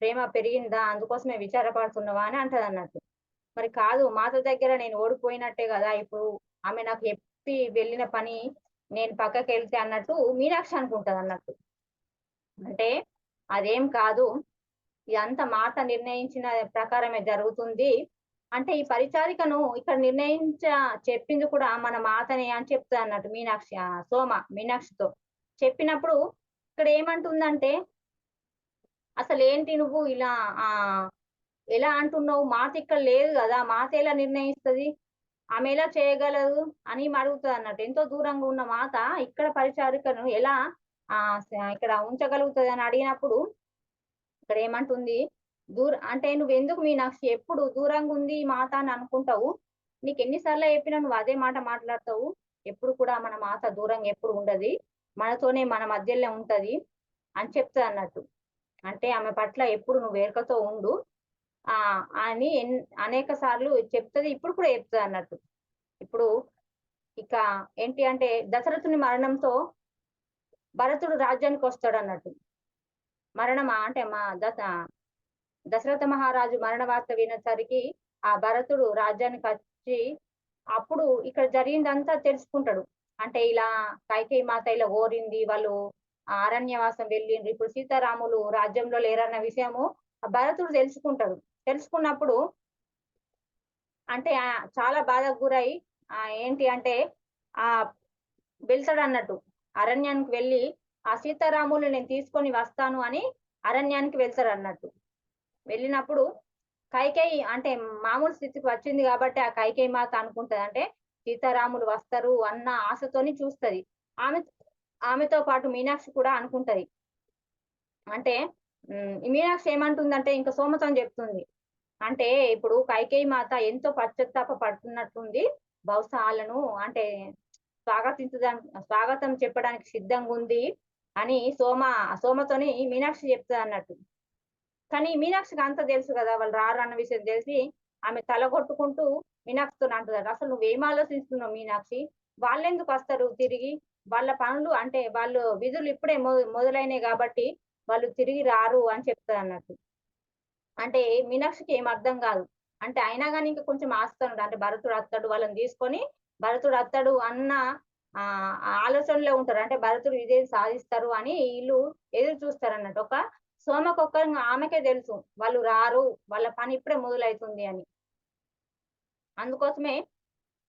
ప్రేమ పెరిగిందా అందుకోసమే విచారపడుతున్నావా అని అంటది అన్నట్టు. మరి కాదు, మాత దగ్గర నేను ఓడిపోయినట్టే కదా ఇప్పుడు ఆమె నాకు చెప్పి వెళ్ళిన పని నేను పక్కకి వెళ్తే అన్నట్టు మీనాక్షి అనుకుంటది అన్నట్టు. అంటే అదేం కాదు, ఇదంతా మాత నిర్ణయించిన ప్రకారమే జరుగుతుంది. అంటే ఈ పరిచారికను ఇక్కడ చెప్పింది కూడా మన మాతనే అని చెప్తదన్నట్టు మీనాక్షి సోమ మీనాక్షితో. చెప్పినప్పుడు ఇక్కడ ఏమంటుందంటే, "అసలేంటి నువ్వు ఇలా ఎలా అంటున్నావు? మాత ఇక్కడ లేదు గదా! మాత ఎలా నిర్ణయిస్తది? ఆమె ఎలా చేయగలదు?" అని అడుగుతదన్నట్టు. ఎంతో దూరంగా ఉన్న మాత ఇక్కడ పరిచారికను ఎలా ఇక్కడ ఉంచగలుగుతదని అడిగినప్పుడు ఇక్కడ ఏమంటుంది, అంటే "నువ్వెందుకు మీనాక్షి ఎప్పుడు దూరంగుంది ఈ మాత అని అనుకుంటావు. నీకెన్ని సార్లు చెప్పినా నువ్వు అదే మాట మాట్లాడతావు. ఎప్పుడు కూడా మన మాత దూరంగా ఎప్పుడు ఉండది. మనతోనే మన మధ్యలోనే ఉంటది" అని చెప్తదన్నట్టు. అంటే ఆమె పట్ల ఎప్పుడు నువ్వు ఎరుకతో ఉండు అని అనేక సార్లు చెప్తది. ఇప్పుడు కూడా చెప్తదన్నట్టు. ఇప్పుడు ఇక ఏంటి అంటే దశరథుని మరణంతో భరతుడు రాజ్యానికొస్తాడన్నట్టు. అంటే దశరథ మహారాజు మరణ వార్త వినేసరికి ఆ భరతుడు రాజ్యానికొచ్చి అప్పుడు ఇక్కడ జరిగిందంతా తెలుసుకుంటాడు. అంటే ఇలా కైకేయి మాత ఇలా కోరింది. వాళ్ళు అరణ్యవాసం వెళ్ళిండ్రు. ఇప్పుడు సీతారాములు రాజ్యంలో లేరన్న విషయము భరతుడు తెలుసుకుంటాడు. తెలుసుకున్నప్పుడు అంటే చాలా బాధకు గురై ఏంటి అంటే ఆహ్, వెళ్తాడన్నట్టు. అరణ్యానికి వెళ్ళి ఆ సీతారాముల్ని నేను తీసుకొని వస్తాను అని అరణ్యానికి వెళ్తాడన్నట్టు. వెళ్ళినప్పుడు కైకేయి అంటే మామూలు స్థితికి వచ్చింది కాబట్టి ఆ కైకేయి మాత అనుకుంటది. అంటే సీతారాములు వస్తారు అన్న ఆశతోని చూస్తది. ఆమె ఆమెతో పాటు మీనాక్షి కూడా అనుకుంటది. అంటే ఈ మీనాక్షి ఏమంటుందంటే ఇంక సోమతోని చెప్తుంది. అంటే ఇప్పుడు కైకేయి మాత ఎంతో పశ్చాత్తాప పడుతున్నట్టుంది. బహుశా ఆళ్ళను అంటే స్వాగతం చెప్పడానికి సిద్ధంగుంది అని సోమతోని మీనాక్షి చెప్తదన్నట్టు. కానీ మీనాక్షికి అంతా తెలుసు గదా! వాళ్ళు రారన్న విషయం తెలిసి ఆమె తలగొట్టుకుంటూ మీనాక్షితోని అంటదట. "అసలు నువ్వేం ఆలోచిస్తున్నావు మీనాక్షి? వాళ్ళెందుకొస్తారు తిరిగి? వాళ్ళ పనులు అంటే వాళ్ళు విధులు ఇప్పుడే మొదలైనయి గాబట్టి వాళ్ళు తిరిగి రారు" అని చెప్తదన్నట్టు. అంటే మీనాక్షికి ఏమి అర్థం గాదు. అంటే అయినా గాని ఇంకా కొంచెం ఆశతోనుంటది. అంటే భరతుడత్తడు వాళ్ళని తీసుకొని భరతుడత్తడు అన్న ఆలోచనలో ఉంటారు. అంటే భరతుడు విజయం సాధిస్తారు అని ఈళ్ళు ఎదురు చూస్తారన్నట్టు. ఆమెకే తెలుసు. వాళ్ళు రారు. వాళ్ళ పని ఇప్పుడే మొదలైతుంది అని. అందుకోసమే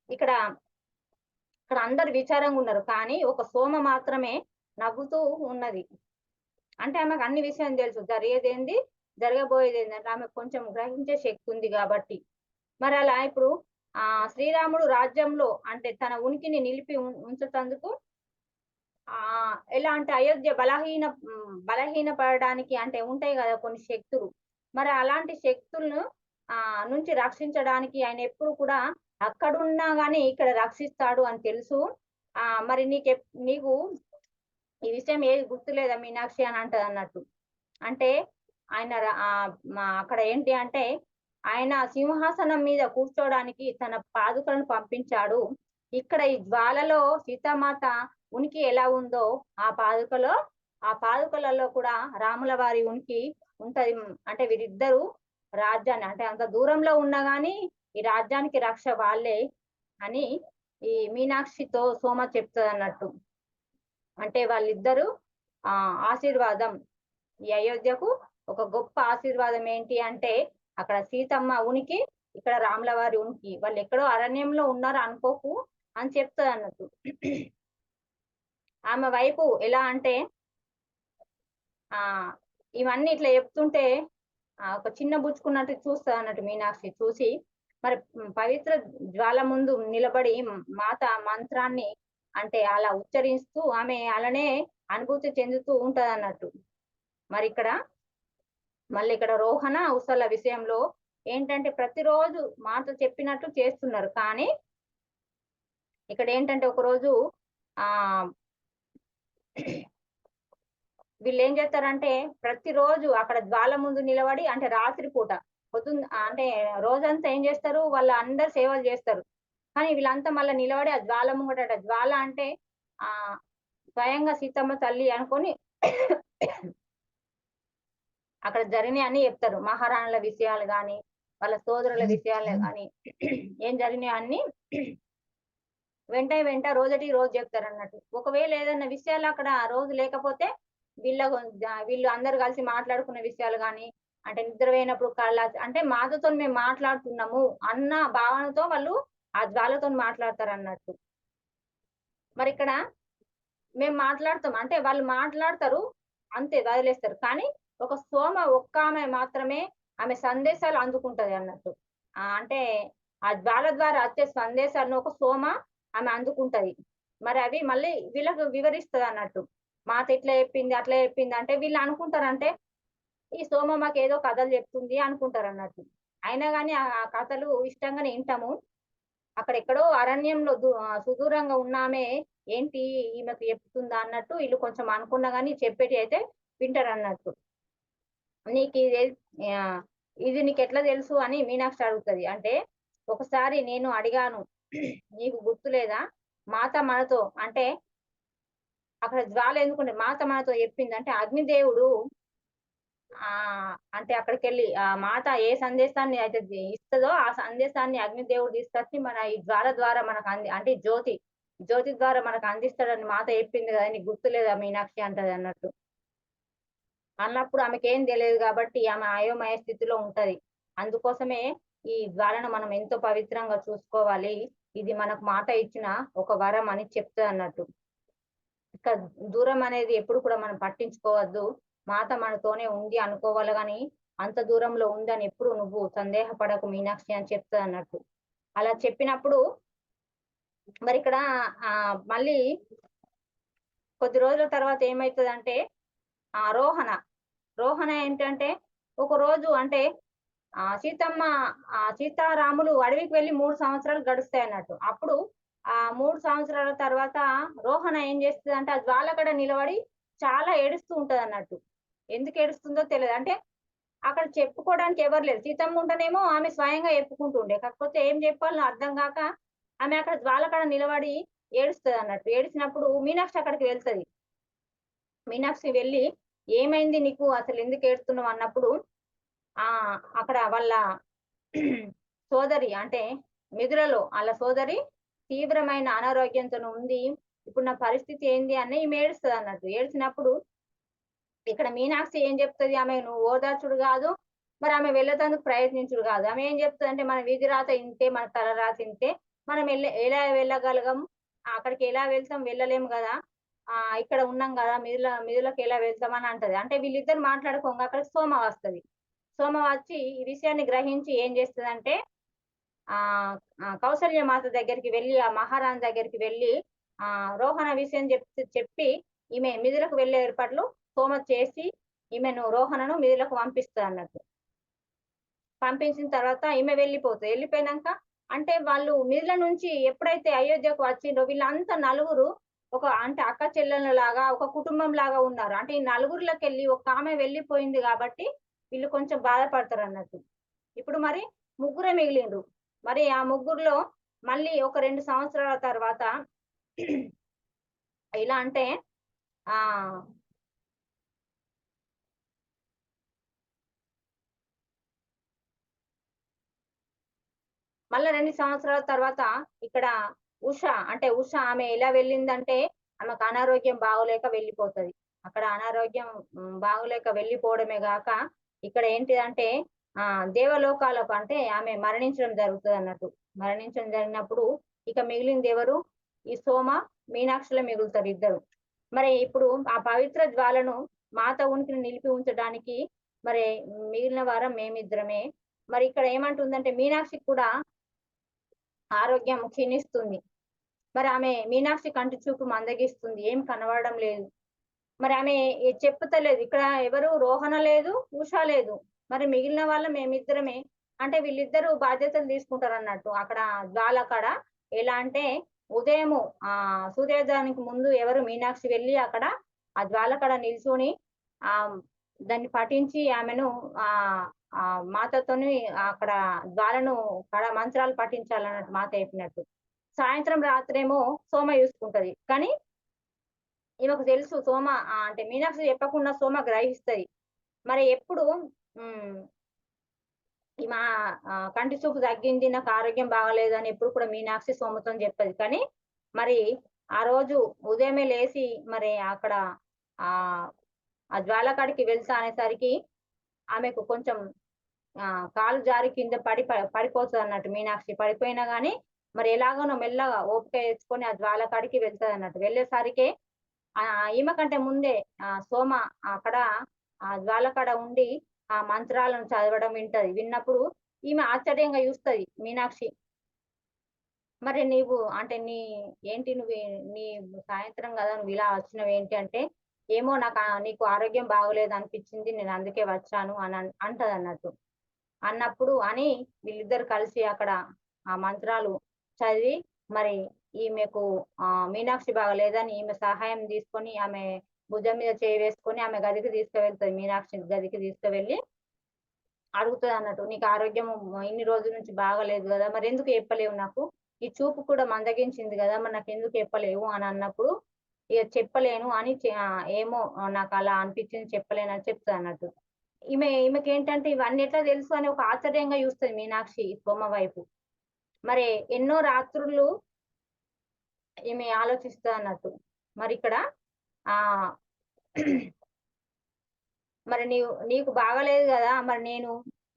ఇక్కడ, ఇక్కడ అందరూ విచారంగున్నారు. కానీ ఒక సోమ మాత్రమే నవ్వుతూ ఉన్నది. అంటే ఆమెకు అన్ని విషయం తెలుసు. జరిగేదేంది, జరగబోయేదేంది అంటే ఆమెకు కొంచెం గ్రహించే శక్తి ఉంది గాబట్టి. మరలా ఇప్పుడు శ్రీరాముడు రాజ్యంలో అంటే తన ఉనికిని నిలిపి ఉంచుతందుకు ఎలా అంటే అయోధ్య బలహీన పడడానికి అంటే ఉంటాయి గదా కొన్ని శక్తులు. మరి అలాంటి శక్తులను నుంచి రక్షించడానికి ఆయన ఎప్పుడు కూడా అక్కడున్నా గాని ఇక్కడ రక్షిస్తాడు అని తెలుసు. మరి నీకు ఈ విషయం ఏది గుర్తులేదా మీనాక్షి అని అంటదన్నట్టు. అంటే ఆయన అక్కడ ఏంటి అంటే ఆయన సింహాసనం మీద కూర్చోవడానికి తన పాదుకలను పంపించాడు. ఇక్కడ ఈ జ్వాలలో సీతామాత ఉనికి ఎలా ఉందో ఆ పాదుకలలో కూడా రాముల వారి ఉనికి ఉంటది. అంటే వీరిద్దరూ రాజ్యాన్ని అంటే అంత దూరంలో ఉన్నా గాని ఈ రాజ్యానికి రక్ష వాళ్ళే అని ఈ మీనాక్షితో సోమ చెప్తదన్నట్టు. అంటే వాళ్ళిద్దరూ ఆశీర్వాదం ఈ అయోధ్యకు ఒక గొప్ప ఆశీర్వాదం ఏంటి అంటే అక్కడ సీతమ్మ ఉనికి, ఇక్కడ రాముల వారి ఉనికి. వాళ్ళెక్కడో అరణ్యంలో ఉన్నారు అనుకోకు అని చెప్తదన్నట్టు. ఆమె వైపు ఎలా అంటే ఇవన్నీ ఇట్లా చెప్తుంటే ఒక చిన్న బుచ్చుకున్నట్టు చూస్తదన్నట్టు మీనాక్షి. చూసి మరి పవిత్ర జ్వాల ముందు నిలబడి మాత మంత్రాన్ని అంటే అలా ఉచ్చరిస్తూ ఆమె అలానే అనుభూతి చెందుతూ ఉంటదన్నట్టు. మరిక్కడ మళ్ళిక్కడ రోహణ, ఉసల విషయంలో ఏంటంటే ప్రతిరోజు మాత చెప్పినట్టు చేస్తున్నారు. కానీ ఇక్కడేంటంటే ఒకరోజు ఆహ్, వీళ్ళేం చేస్తారంటే ప్రతిరోజు అక్కడ జ్వాల ముందు నిలబడి అంటే రాత్రి పూట అంటే రోజంతా ఏం చేస్తారు వాళ్ళందరూ సేవలు చేస్తారు. కానీ వీళ్ళంతా మళ్ళా నిలబడి ఆ జ్వాల ముంగట జ్వాల అంటే స్వయంగా సీతమ్మ తల్లి అనుకోని అక్కడ జరిగినయన్నీ చెప్తారు. మహారాణుల విషయాలు గాని, వాళ్ళ సోదరుల విషయాలు గాని ఏం జరిగినాయో అన్నీ వెంట రోజుటికి రోజు చెప్తారన్నట్టు. ఒకవేళ ఏదన్నా విషయాలు అక్కడ రోజు లేకపోతే వీళ్ళు అందరూ కలిసి మాట్లాడుకునే విషయాలు గాని, అంటే నిద్రపోయినప్పుడు కళ్ళ అంటే మాతోని మేము మాట్లాడుతున్నాము అన్న భావనతో వాళ్ళు ఆ జ్వాలతోని మాట్లాడతారన్నట్టు. మరిక్కడ మేము మాట్లాడతాం. అంటే వాళ్ళు మాట్లాడతారు. అంతే వదిలేస్తారు. కానీ ఒక ఒక్కామె మాత్రమే ఆమె సందేశాలు అందుకుంటది అన్నట్టు. అంటే ఆ జ్వాల ద్వారా వచ్చే సందేశాలను ఒక ఆమె అందుకుంటది. మరి అవి మళ్ళీ వీళ్ళకు వివరిస్తదన్నట్టు. మాత ఇట్లా చెప్పింది, అట్లా చెప్పింది అంటే వీళ్ళు అనుకుంటారంటే ఈ మాకేదో కథలు చెప్తుంది అనుకుంటారన్నట్టు. అయినా గాని ఆ కథలు ఇష్టంగానే ఇంటాము. అక్కడెక్కడో అరణ్యంలో సుదూరంగా ఉన్నామె ఏంటి ఈమెకు చెప్తుందా అన్నట్టు ఈళ్ళు కొంచెం అనుకున్నా గాని చెప్పేటియి అయితే వింటారన్నట్టు. నీకిది ఆహ్, ఇది నీకెట్లా తెలుసు అని మీనాక్షి అడుగుతది. అంటే ఒకసారి నేను అడిగాను. నీకు గుర్తులేదా? మాత మనతో అంటే అక్కడ జ్వాల ఎందుకుండే మాత మనతో చెప్పింది. అంటే అగ్నిదేవుడు అంటే అక్కడికెళ్ళి ఆ మాత ఏ సందేశాన్ని అయితే ఇస్తదో ఆ సందేశాన్ని అగ్నిదేవుడు తీసుకొచ్చి మన ఈ జ్వాల ద్వారా మనకు అంటే జ్యోతి ద్వారా మనకు అందిస్తాడని మాత చెప్పింది కదా! నీకు గుర్తులేదా మీనాక్షి అంటదన్నట్టు. అన్నప్పుడు ఆమెకేం తెలియదు కాబట్టి ఆమె అయోమయ స్థితిలో ఉంటది. అందుకోసమే ఈ జ్వాలను మనం ఎంతో పవిత్రంగా చూసుకోవాలి. ఇది మనకు మాత ఇచ్చిన ఒక వరం అని చెప్తదన్నట్టు. ఇక దూరం అనేది ఎప్పుడు కూడా మనం పట్టించుకోవద్దు. మాత మనతోనే ఉంది అనుకోవాలి గాని, అంత దూరంలో ఉందని ఎప్పుడు నువ్వు సందేహపడకు మీనాక్షి అని చెప్తదన్నట్టు. అలా చెప్పినప్పుడు మరిక్కడ మళ్ళీ కొద్ది రోజుల తర్వాత ఏమైతదంటే రోహన. రోహన ఏంటంటే ఒకరోజు అంటే సీతమ్మ సీతారాములు అడవికి వెళ్లి 3 సంవత్సరాలు గడుస్తాయన్నట్టు. అప్పుడు ఆ 3 సంవత్సరాల తర్వాత రోహన ఏం చేస్తదంటే ఆ జ్వాల కాడ నిలబడి చాలా ఏడుస్తూ ఉంటదన్నట్టు. ఎందుకు ఏడుస్తుందో తెలీదు. అంటే అక్కడ చెప్పుకోవడానికి ఎవరు లేరు. సీతమ్మ ఉంటేనేమో ఆమె స్వయంగా చెప్పుకుంటుండే. కాకపోతే ఏం చెప్పాలో అర్థం గాక ఆమె అక్కడ జ్వాల కాడ నిలబడి ఏడుస్తదన్నట్టు. ఏడిసినప్పుడు మీనాక్షి అక్కడికి వెళ్తది. మీనాక్షి వెళ్లి "ఏమైంది నీకు? అసలెందుకు ఏడుస్తున్నావు?" అన్నప్పుడు అక్కడ వాళ్ళ సోదరి అంటే మిథులలో ఆళ్ళ సోదరి తీవ్రమైన అనారోగ్యంతోని ఉంది. ఇప్పుడు నా పరిస్థితి ఏంది అని ఈమె ఏడుస్తదన్నట్టు. ఏడ్చినప్పుడు ఇక్కడ మీనాక్షి ఏం చెప్తది ఆమె నువ్వు ఓదార్చుడు గాదు. మరి ఆమె వెళ్ళేతందుకు ప్రయత్నించుడు గాదు. ఆమె ఏం చెప్తదంటే మన విధి రాత ఇంతే, మన తలరాత ఇంతే. మనం ఎలా వెళ్ళగలగం? అక్కడికి ఎలా వెళ్తాం? వెళ్ళలేము గదా! ఇక్కడ ఉన్నాం గదా! మిధులకి ఎలా వెళ్తాం అని అంటది. అంటే వీళ్ళిద్దరు మాట్లాడుకోంగా అక్కడ సోమ వస్తది. సోమ వచ్చి ఈ విషయాన్ని గ్రహించి ఏం చేస్తదంటే కౌసల్య మాత దగ్గరికి వెళ్లి, ఆ మహారాణి దగ్గరికి వెళ్లి రోహణ విషయం చెప్పి ఈమె మిథులకు వెళ్ళే ఏర్పాట్లు సోమ చేసి రోహణను మిథులకు పంపిస్తదన్నట్టు. పంపించిన తర్వాత ఈమె వెళ్ళిపోతది. వెళ్ళిపోయినంక అంటే వాళ్ళు మిథుల నుంచి ఎప్పుడైతే అయోధ్యకు వచ్చిండ్రో వీళ్ళంతా నలుగురు అంటే అక్క చెల్లెళ్ళలాగా ఒక కుటుంబం లాగా ఉన్నారు. అంటే ఈ నలుగురిలోకెళ్ళి ఒకామె వెళ్ళిపోయింది గాబట్టి వీళ్ళు కొంచెం బాధపడతారన్నట్టు. ఇప్పుడు మరి ముగ్గురే మిగిలిండ్రు. మరి ఆ ముగ్గురిలో మళ్ళీ ఒక 2 సంవత్సరాల తర్వాత ఎలా అంటే ఆహ్, మళ్ళా 2 సంవత్సరాల తర్వాత ఇక్కడ ఉష ఆమె ఎలా వెళ్ళిందంటే ఆమెకు అనారోగ్యం బాగోలేక వెళ్ళిపోతది. అక్కడ అనారోగ్యం బాగోలేక వెళ్ళిపోవడమే గాక ఇక్కడ ఏంటిదంటే దేవలోకాలకు అంటే ఆమె మరణించడం జరుగుతదన్నట్టు. మరణించడం జరిగినప్పుడు ఇక మిగిలిందెవరు? ఈ మీనాక్షులే మిగులుతారు ఇద్దరు. మరి ఇప్పుడు ఆ పవిత్ర జ్వాలను మాత ఉనికిని నిలిపి ఉంచడానికి మరి మిగిలిన వారం మేమిద్దరమే. మరి ఇక్కడ ఏమంటుందంటే మీనాక్షికి కూడా ఆరోగ్యం క్షీణిస్తుంది. మరి ఆమె మీనాక్షి కంటి చూపు మందగిస్తుంది. ఏం కనబడడం లేదు. మరి ఆమె చెప్పుతలేదు. ఇక్కడ ఎవరు రోహణ లేదు, ఉష లేదు. మరి మిగిలిన వాళ్ళం మేమిద్దరమే. అంటే వీళ్ళిద్దరూ బాధ్యతలు తీసుకుంటారన్నట్టు. అక్కడ జ్వాల కాడ. ఎలా అంటే ఉదయము సూర్యోదయానికి ముందు ఎవరు మీనాక్షి వెళ్లి అక్కడ ఆ జ్వాల కాడ నిల్చొని ఆహ్, దాన్ని పఠించి ఆమెను మాతతోని అక్కడ జ్వాలను మంత్రాలు పఠించాలన్నట్టు మాత చెప్పినట్టు. సాయంత్రం రాత్రేమో సోమ చూసుకుంటది. కానీ ఈమెకు తెలుసు అంటే మీనాక్షి చెప్పకుండా సోమ గ్రహిస్తది. మరి ఎప్పుడు హ్మ్. ఈమె కంటి చూపు తగ్గింది. నాకు ఆరోగ్యం బాగాలేదు అని ఎప్పుడు కూడా మీనాక్షి సోమతోని చెప్పదు. కానీ మరి ఆ రోజు ఉదయమే లేసి మరి అక్కడ ఆహ్, ఆ జ్వాల కాడికి వెళ్తా అనేసరికి ఆమెకు కొంచెం కాలు జారి కింద పడిపోతది అన్నట్టు మీనాక్షి. పడిపోయినా గాని మరి ఎలాగనో మెల్లగా ఓపిక తెచ్చుకొని ఆ జ్వాల కాడికి వెళ్తదన్నట్టు. వెళ్ళేసరికే ఈమె కంటే ముందే సోమ అక్కడ ఆ జ్వాల కాడ ఉండి ఆ మంత్రాలను చదవడం వింటది. విన్నప్పుడు ఈమె ఆశ్చర్యంగా చూస్తది మీనాక్షి. మరి నీవు అంటే ఏంటి నీ సాయంత్రం గదా! నువ్విలా వచ్చినవేంటి అంటే, ఏమో నీకు ఆరోగ్యం బాగోలేదనిపిచ్చింది. నేను అందుకే వచ్చాను అంటదన్నట్టు. అన్నప్పుడు అని వీళ్ళిద్దరు కలిసి అక్కడ ఆ మంత్రాలు చదివి మరి ఈమెకు మీనాక్షి బాగాలేదని ఈమె సహాయం తీసుకొని ఆమె భుజం మీద చేయి వేసుకొని ఆమె గదికి తీసుకువెళ్తది. మీనాక్షి గదికి తీసుకువెళ్ళి అడుగుతదన్నట్టు. "నీకు ఆరోగ్యం ఇన్ని రోజుల నుంచి బాగాలేదు గదా! మరెందుకు చెప్పలేవు నాకు? ఈ చూపు కూడా మందగించింది గదా! మరి నాకెందుకు చెప్పలేవు?" అని అన్నప్పుడు, ఇగ చెప్పలేను అని ఏమో నాకలా అనిపిచ్చింది చెప్పలేనని చెప్తదన్నట్టు. ఈమెకేంటంటే ఇవన్నీ ఎట్లా తెలుసు అని ఒక ఆశ్చర్యంగా చూస్తది మీనాక్షి బొమ్మ వైపు. మరి ఎన్నో రాత్రుళ్ళు ఈమె ఆలోచిస్తదన్నట్టు. మరిక్కడ ఆహ్, మరి నీకు బాగాలేదు గదా! మరి నేను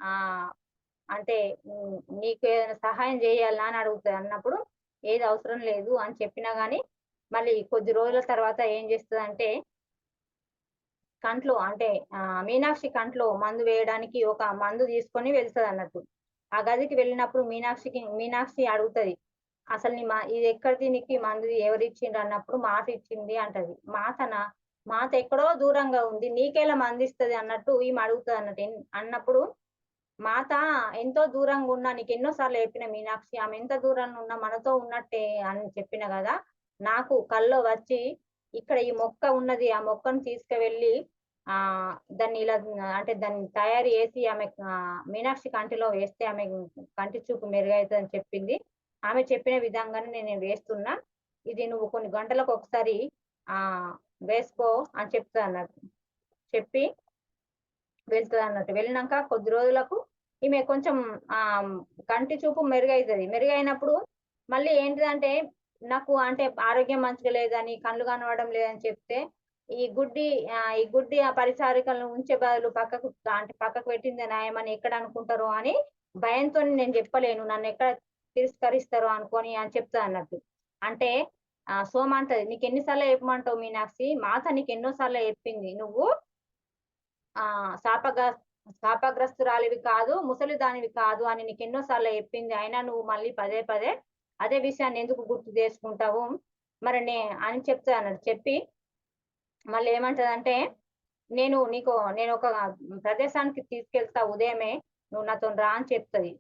ఆహ్, అంటే నీకేదైనా సహాయం జేయాలనా అని అడుగుతది. అన్నప్పుడు ఏది అవసరం లేదు అని చెప్పినా గాని, మళ్ళీ కొద్ది రోజుల తర్వాత ఏం చేస్తదంటే కంట్లో అంటే మీనాక్షి కంట్లో మందు వేయడానికి ఒక మందు తీసుకొని వెళ్తదన్నట్టు. ఆ గదికి వెళ్ళినప్పుడు మీనాక్షి అడుగుతది. "అసలు ఇదెక్కడిది నీకు ఈ మందు ఎవరిచ్చిండ్రు?" అన్నప్పుడు "మాత ఇచ్చింది" అంటది. "మాతనా? మాత ఎక్కడో దూరంగా ఉంది. నీకెలా మందిస్తది?" అన్నట్టు ఈమె అడుగుతదన్నట్టు. అన్నప్పుడు "మాత ఎంతో దూరంగున్నా నీకెన్నో సార్లు చెప్పిన మీనాక్షి, ఆమె ఎంత దూరంలో ఉన్నా మనతో ఉన్నట్టే అని చెప్పిన గదా! నాకు కల్లో వచ్చి ఇక్కడ ఈ మొక్క ఉన్నది. ఆ మొక్కను తీసుకువెళ్ళి దాన్ని ఇలా అంటే దాన్ని తయారు చేసి మీనాక్షి కంటిలో వేస్తే ఆమె కంటి చూపు మెరుగైతదని చెప్పింది. ఆమె చెప్పిన విధంగానే నేను వేస్తున్నా. ఇది నువ్వు కొన్ని గంటలకు ఒకసారి వేసుకో" అని చెప్తదన్నట్టు. చెప్పి వెళ్తదన్నట్టు. వెళ్ళినంక కొద్ది రోజులకు ఈమె కొంచెం ఆహ్, కంటి చూపు మెరుగైతది. మెరుగైనప్పుడు మళ్ళీ ఏంటిదంటే, నాకు అంటే ఆరోగ్యం మంచిగా లేదని, కళ్ళు కనపడడం లేదని చెప్తే, ఈ గుడ్డి పరిచారికలను ఉంచే బదులు పక్కకు పెట్టిందే నయమని ఎక్కడ అనుకుంటారో అని భయంతోని నేను చెప్పలేను. నన్నెక్కడ తిరస్కరిస్తారో అనుకోని అని చెప్తదన్నట్టు. అంటే సోమ అంటది, "నీకెన్ని సార్లు చెప్పమంటావు మీనాక్షి? మాత నీకెన్నో సార్లు చెప్పింది. నువ్వు ఆ! శాపగ్రస్తురాలివి కాదు, ముసలిదానివి కాదు అని నీకెన్నో సార్లు చెప్పింది. అయినా నువ్వు మళ్ళీ పదే పదే అదే విషయాన్ని ఎందుకు గుర్తు చేసుకుంటావు? మరి అని చెప్తదన్నట్టు. చెప్పి మళ్ళేమంటదంటే, నేనొక ప్రదేశానికి తీసుకెళ్తా ఉదయమే. నువ్వు నాతోని రా అని చెప్తది.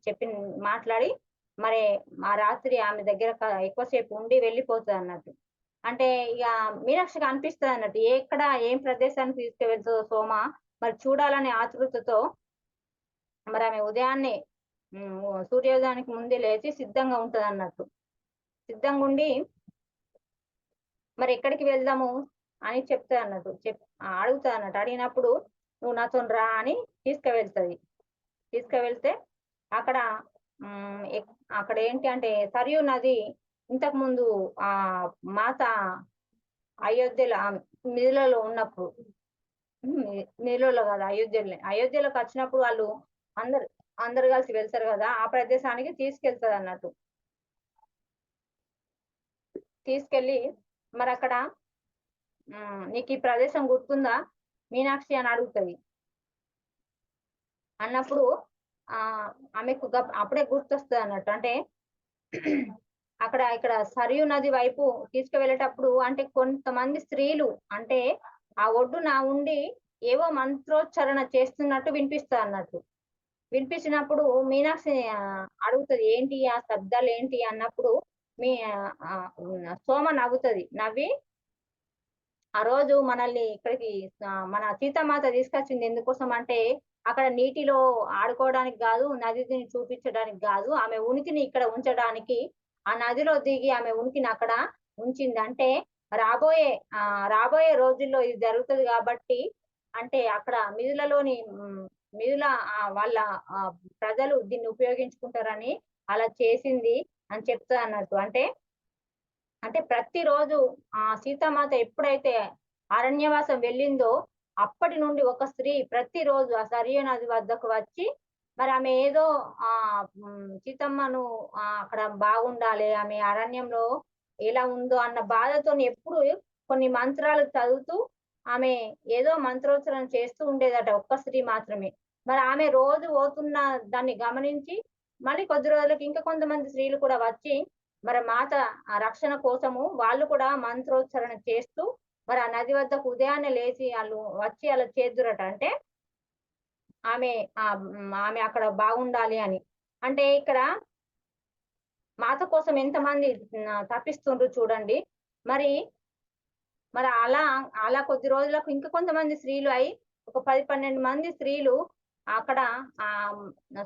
మాట్లాడి మరి ఆ రాత్రి ఆమె దగ్గర ఎక్కువ సేపు ఉండి వెళ్ళిపోతదన్నట్టు. అంటే ఇగ మీనాక్షికి అనిపిస్తదన్నట్టు. ఏం ప్రదేశానికి తీసుకువెళ్తదో సోమ మరి చూడాలనే ఆతృతతో మరామె ఉదయాన్నే సూర్యోదయానికి ముందే లేచి సిద్ధంగా ఉంటదన్నట్టు. సిద్ధంగుండి మరెక్కడికి వెళ్దాము అని చెప్తదన్నట్టు. అడుగుతదన్నట్టు. అడిగినప్పుడు "నువ్వు నాతోని రా" అని తీసుకువెళ్తది. తీసుకువెళ్తే అక్కడ హ్మ్. అక్కడేంటి అంటే సరియు నది ఇంతకుముందు ఆహ్, మాత అయోధ్యలో మిదిలలో ఉన్నప్పుడు నెల్లూరులో కాదు అయోధ్యలోనే. అయోధ్యలోకొచ్చినప్పుడు వాళ్ళు అందరు అందరూ కలిసి వెళ్తారు గదా! ఆ ప్రదేశానికి తీసుకెళ్తదన్నట్టు. తీసుకెళ్ళి మరక్కడ "నీకీ ప్రదేశం గుర్తుందా మీనాక్షి" అని అడుగుతది. అన్నప్పుడు ఆహ్, ఆమెకు అప్పుడే గుర్తొస్తదన్నట్టు. అంటే ఇక్కడ సరియు నది వైపు తీసుకువెళ్ళేటప్పుడు అంటే కొంతమంది స్త్రీలు అంటే ఆ ఒడ్డున ఉండి ఏవో మంత్రోచ్చారణ చేస్తున్నట్టు వినిపిస్తదన్నట్టు. వినిపించినప్పుడు మీనాక్షి అడుగుతది. "ఏంటి ఆ శబ్దాలేంటి?" అన్నప్పుడు మీ సోమ నవ్వుతది. నవ్వి ఆ రోజు మనల్ని ఇక్కడికి మన సీతామాత తీసుకొచ్చింది ఎందుకోసం అంటే, అక్కడ నీటిలో ఆడుకోవడానికి గాదు, నదిని చూపించడానికి గాదు, ఆమె ఉనికిని ఇక్కడ ఉంచడానికి, ఆ నదిలో దిగి ఆమె ఉనికిని అక్కడ ఉంచింది. అంటే రాబోయే రాబోయే రోజుల్లో ఇది జరుగుతది గాబట్టి, అంటే అక్కడ మిధుల వాళ్ళ ప్రజలు దీన్ని ఉపయోగించుకుంటారని అలా చేసింది అని చెప్తదన్నట్టు. అంటే ప్రతిరోజు సీతామాత ఎప్పుడైతే అరణ్యవాసం వెళ్ళిందో, అప్పటి నుండి ఒక స్త్రీ ప్రతిరోజు ఆ సరియు నది వద్దకు వచ్చి మరి ఆమె ఏదో సీతమ్మను అక్కడ బాగుండాలి, ఆమె అరణ్యంలో ఎలా ఉందో అన్న బాధతోని ఎప్పుడు కొన్ని మంత్రాలు చదువుతూ ఆమె ఏదో మంత్రోచ్చరణ చేస్తూ ఉండేదట, ఒక్క స్త్రీ మాత్రమే. మరి ఆమె రోజు పోతున్న దాన్ని గమనించి మళ్ళీ కొద్ది రోజులకి ఇంకా కొంతమంది స్త్రీలు కూడా వచ్చి మరి మాత ఆ రక్షణ కోసము వాళ్ళు కూడా మంత్రోచ్చరణ చేస్తూ మరి ఆ నది వద్దకు ఉదయాన్నే లేచి ఆళ్ళు వచ్చి అలా చేద్దురట. అంటే ఆమె ఆమె అక్కడ బాగుండాలి అని. అంటే ఇక్కడ మాత కోసం ఎంతమంది తపిస్తుండ్రు చూడండి. మరి మరి అలా కొద్ది రోజులకు ఇంకా కొంతమంది స్త్రీలు ఒక 10, 12 మంది స్త్రీలు అక్కడ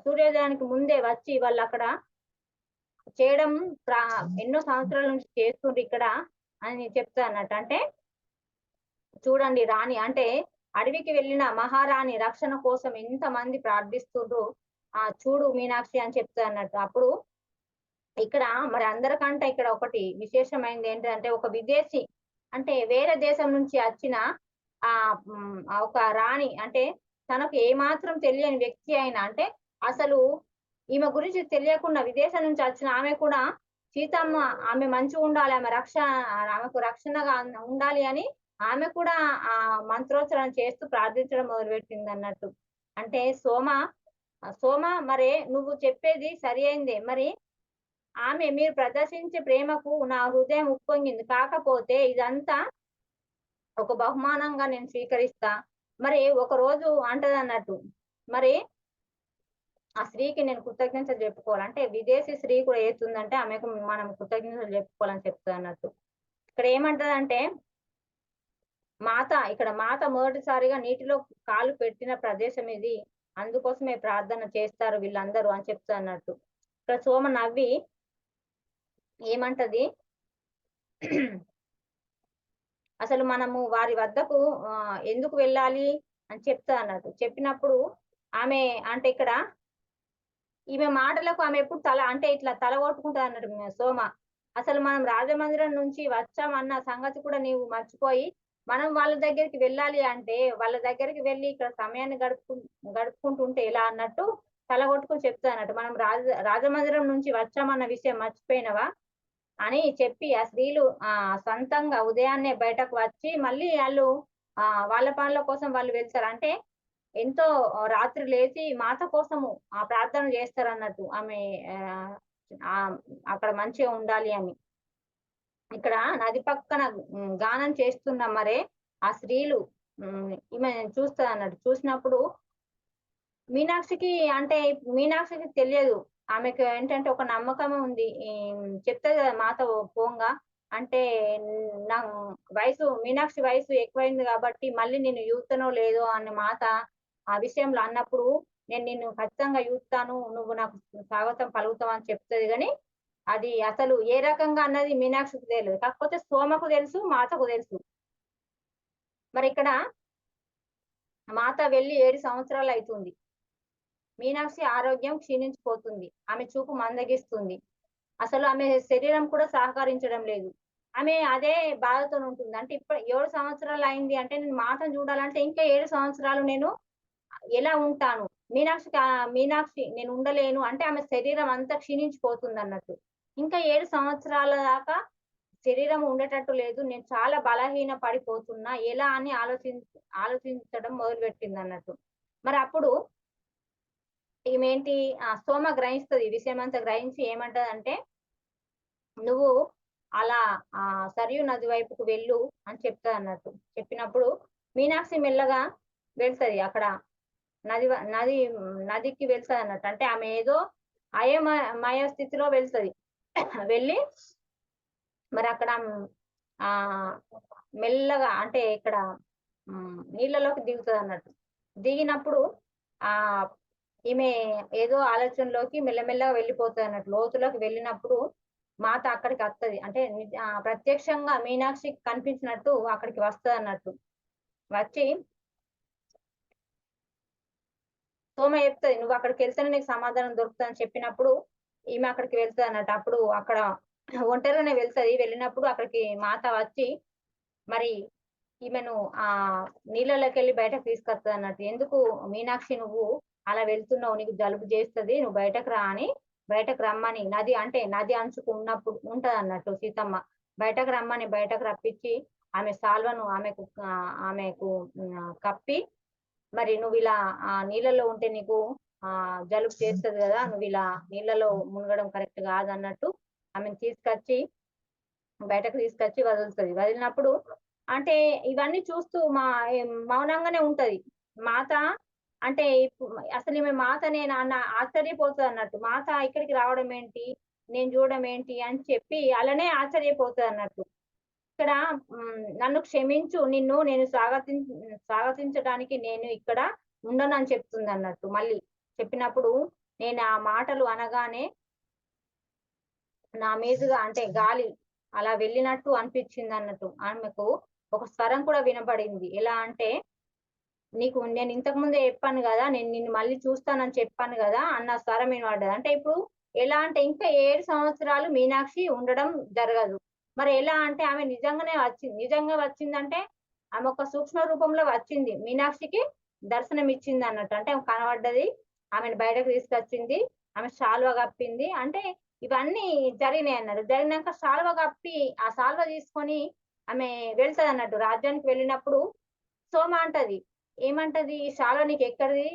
సూర్యోదయానికి ముందే వచ్చి వాళ్ళక్కడ చేయడం ఎన్నో సంవత్సరాల నుంచి చేస్తుండ్రు ఇక్కడ అని చెప్తా అన్నట్టు. అంటే చూడండి రాణి అంటే అడవికి వెళ్ళిన మహారాణి రక్షణ కోసం ఎంతమంది ప్రార్థిస్తుండ్రు. చూడు మీనాక్షి అని చెప్తా అన్నట్టు. అప్పుడు ఇక్కడ మరి అందరికంటే ఇక్కడ ఒకటి విశేషమైనది ఏంటంటే ఒక విదేశీ అంటే వేరే దేశం నుంచి వచ్చిన ఒక రాణి అంటే తనకు ఏమాత్రం తెలియని వ్యక్తి అయినా అంటే అసలు ఈమె గురించి తెలియకుండా విదేశం నుంచి వచ్చిన ఆమె కూడా సీతమ్మ ఆమె మంచిగా ఉండాలి, ఆమెకు రక్షణగా ఉండాలి అని ఆమె కూడా ఆ మంత్రోచ్చరణ చేస్తూ ప్రార్థించడం మొదలుపెట్టింది అన్నట్టు. అంటే సోమ మరే నువ్వు చెప్పేది సరి అయిందే. మరి మీరు ప్రదర్శించే ప్రేమకు నా హృదయం ఉప్పొంగింది. కాకపోతే ఇదంతా ఒక బహుమానంగా నేను స్వీకరిస్తా. మరి ఒక రోజు అంటదన్నట్టు. మరి ఆ స్త్రీకి నేను కృతజ్ఞతలు చెప్పుకోవాలి. అంటే విదేశీ స్త్రీ కూడా ఏతుందంటే ఆమెకు మనం కృతజ్ఞతలు చెప్పుకోవాలని చెప్తా అన్నట్టు. ఇక్కడ ఏమంటదంటే ఇక్కడ మాత మొదటిసారిగా నీటిలో కాలు పెట్టిన ప్రదేశం ఇది. అందుకోసమే ప్రార్థన చేస్తారు వీళ్ళందరూ అని చెప్తా అన్నట్టు. ఇక్కడ సోమ నవ్వి ఏమంటది అసలు మనము వారి వద్దకు ఎందుకు వెళ్ళాలి అని చెప్తా అన్నట్టు. చెప్పినప్పుడు ఆమె అంటే ఇక్కడ ఈమె మాటలకు ఆమె ఎప్పుడు ఇట్లా తల కొట్టుకుంటా అన్నట్టు సోమ. అసలు మనం రాజమందిరం నుంచి వచ్చామన్న సంగతి కూడా నీవు మర్చిపోయి మనం వాళ్ళ దగ్గరికి వెళ్ళాలి అంటే వాళ్ళ దగ్గరికి వెళ్ళి ఇక్కడ సమయాన్ని గడుపుకుంటుంటే ఎలా అన్నట్టు తల కొట్టుకుని చెప్తా అన్నట్టు. మనం రాజమందిరం నుంచి వచ్చామన్న విషయం మర్చిపోయినవా అని చెప్పి ఆ స్త్రీలు సొంతంగా ఉదయాన్నే బయటకు వచ్చి మళ్ళీ వాళ్ళు వాళ్ళ పనుల కోసం వాళ్ళు వెళ్తారు. అంటే ఎంతో రాత్రి లేచి మాత కోసము ప్రార్థన చేస్తారన్నట్టు. ఆమె అక్కడ మంచిగా ఉండాలి అని. ఇక్కడ నది పక్కన గానం చేస్తున్న మరే ఆ స్త్రీలు ఈమె చూస్తది అన్నట్టు. చూసినప్పుడు మీనాక్షికి తెలియదు. ఆమెకు ఏంటంటే ఒక నమ్మకం ఉంది. చెప్తది కదా మాత పోంగా అంటే నా మీనాక్షి వయసు ఎక్కువైంది కాబట్టి మళ్ళీ నేను యూతనో లేదో అనే మాట ఆ విషయంలో అన్నప్పుడు నేను నిన్ను ఖచ్చితంగా యూతాను, నువ్వు నాకు స్వాగతం పలుకుతావు అని చెప్తది. గాని అది అసలు ఏ రకంగా అన్నది మీనాక్షికి తెలియదు. కాకపోతే సోమకు తెలుసు, మాతకు తెలుసు. మరి ఇక్కడ మాత వెళ్ళి 7 సంవత్సరాలు అవుతుంది. మీనాక్షి ఆరోగ్యం క్షీణించిపోతుంది. ఆమె చూపు మందగిస్తుంది. అసలు ఆమె శరీరం కూడా సహకరించడం లేదు. ఆమె అదే బాధతో ఉంటుంది. అంటే ఇప్పుడు 7 సంవత్సరాలు అయింది అంటే నేను మాతను చూడాలంటే ఇంకా 7 సంవత్సరాలు నేను ఎలా ఉంటాను? మీనాక్షి నేను ఉండలేను అంటే ఆమె శరీరం అంతా క్షీణించిపోతుంది అన్నట్టు. ఇంకా 7 సంవత్సరాల దాకా శరీరం ఉండేటట్టు లేదు. నేను చాలా బలహీన పడిపోతున్నా. ఎలా అని ఆలోచించడం మొదలుపెట్టిందన్నట్టు. మరి అప్పుడు ఈమేంటి సోమ గ్రహిస్తది. ఈ విషయమంతా గ్రహించి ఏమంటదంటే, "నువ్వు అలా సరియు నది వైపుకు వెళ్ళు" అని చెప్తదన్నట్టు. చెప్పినప్పుడు మీనాక్షి మెల్లగా వెళ్తది. అక్కడ నదికి వెళ్తదన్నట్టు. అంటే ఆమె ఏదో అయోమయ స్థితిలో వెళ్తది. వెళ్ళి మరి అక్కడ మెల్లగా అంటే ఇక్కడ నీళ్ళలోకి దిగుతదన్నట్టు. దిగినప్పుడు ఈమె ఏదో ఆలోచనలోకి మెల్లమెల్లగా వెళ్ళిపోతదన్నట్టు. లోతులోకి వెళ్ళినప్పుడు మాత అక్కడికి వస్తది. అంటే ప్రత్యక్షంగా మీనాక్షికి కనిపించినట్టు అక్కడికి వస్తదన్నట్టు. వచ్చి సోమ చెప్తది, "నువ్వు అక్కడికి వెళ్తేనే నీకు సమాధానం దొరుకుతదని" చెప్పినప్పుడు ఈమె అక్కడికి వెళ్తదన్నట్టు. అప్పుడు అక్కడ ఒంటరిగానే వెళ్తది. వెళ్ళినప్పుడు అక్కడికి మాత వచ్చి మరి ఈమెను నీళ్ళలోకెళ్ళి బయటకు తీసుకొస్తదన్నట్టు. "ఎందుకు మీనాక్షి నువ్వు అలా వెళ్తున్నావు? నీకు జలుబు చేస్తది. నువ్వు బయటకు రా" అని బయటకు రమ్మని నది అంటే నది అంచుకు ఉన్నప్పుడు ఉంటదన్నట్టు సీతమ్మ. బయటకు రమ్మని బయటకు రప్పించి ఆమె శాల్వాను ఆమెకు కప్పి, "మరి నువ్విలా నీళ్ళలో ఉంటే నీకు జలుబు చేస్తది గదా! నువ్విలా నీళ్ళలో మునగడం కరెక్ట్ కాదన్నట్టు" ఆమెను బయటకు తీసుకొచ్చి వదులుతది. వదిలినప్పుడు అంటే ఇవన్నీ చూస్తూ మౌనంగానే ఉంటది. మాత అంటే అసలు ఈమె మాతనేనా అన్న ఆశ్చర్యపోతదన్నట్టు. మాత ఇక్కడికి రావడం ఏంటి? నేను చూడడం ఏంటి? అని చెప్పి అలానే ఆశ్చర్యపోతదన్నట్టు. ఇక్కడ నన్ను క్షమించు. నిన్ను నేను స్వాగతించడానికి నేను ఇక్కడ ఉండనని చెప్తుందన్నట్టు. మళ్ళీ చెప్పినప్పుడు నేను ఆ మాటలు అనగానే నా మీదుగా అంటే గాలి అలా వెళ్ళినట్టు అనిపించిందన్నట్టు. ఆమెకు ఒక స్వరం కూడా వినబడింది. ఎలా అంటే, "నీకు నేను ఇంతకు ముందే చెప్పాను గదా! నేను నిన్ను మళ్ళీ చూస్తానని చెప్పాను గదా!" అన్న స్వరం వినబడ్డది. అంటే ఇప్పుడు ఎలా అంటే ఇంకా 7 సంవత్సరాలు మీనాక్షి ఉండడం జరగదు. మరి ఎలా అంటే ఆమె నిజంగానే వచ్చింది. నిజంగా వచ్చిందంటే ఆమె ఒక సూక్ష్మ రూపంలో వచ్చింది. మీనాక్షికి దర్శనం ఇచ్చిందన్నట్టు. అంటే ఆమె కనబడ్డది. ఆమెను బయటకు తీసుకొచ్చింది. ఆమె శాలువా కప్పింది. అంటే ఇవన్నీ జరిగినాయన్నాడు. జరిగినాక శాలువా కప్పి, ఆ శాలువా తీసుకొని ఆమె వెళ్తదన్నట్టు. రాజ్యానికి వెళ్ళినప్పుడు సోమ అంటది. ఏమంటది? "ఈ శాలువా నీకెక్కడిది?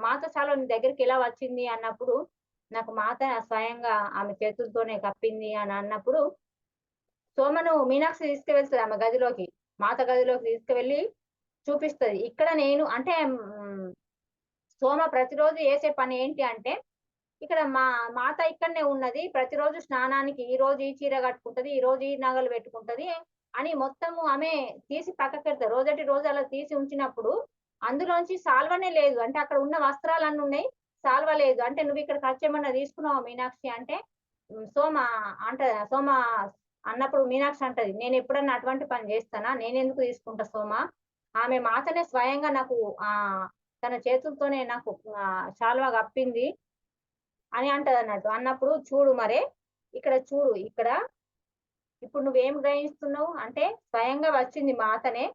మాత శాలువా నీ దగ్గరికెలా వచ్చింది?" అన్నప్పుడు, "నాకు మాత స్వయంగా ఆమె చేతులతోనే కప్పింది" అని అన్నప్పుడు, సోమను మీనాక్షి తీసుకువెళ్తది ఆమె గదిలోకి. మాత గదిలోకి తీసుకువెళ్ళి చూపిస్తది. ఇక్కడ నేను అంటే సోమ ప్రతిరోజు చేసే పని ఏంటి అంటే, ఇక్కడ మాత ఇక్కడనే ఉన్నది. ప్రతిరోజు స్నానానికి ఈరోజు ఈ చీర కట్టుకుంటది. ఈరోజు ఈ నగలు పెట్టుకుంటది అని మొత్తము ఆమె తీసి పక్కకెడతది. రోజటి రోజు అలా తీసి ఉంచినప్పుడు అందులోంచి సాల్వనే లేదు. అంటే అక్కడ ఉన్న వస్త్రాలన్నీ ఉన్నాయి. సాల్వ లేదు. అంటే "నువ్విక్కడికొచ్చేమన్నా తీసుకున్నావా మీనాక్షి" అంటే సోమ అన్నప్పుడు మీనాక్షి అంటది, "నేనెప్పుడన్నా అటువంటి పని చేస్తానా? నేనెందుకు తీసుకుంటా సోమ. ఆమె మాతనే స్వయంగా నాకు తన చేతులతోనే నాకు శాలువా కప్పింది" అని అంటదన్నట్టు. అన్నప్పుడు చూడు మరే, ఇక్కడ చూడు ఇక్కడ ఇప్పుడు నువ్వేం గ్రహిస్తున్నావు అంటే స్వయంగా వచ్చింది మాతనే.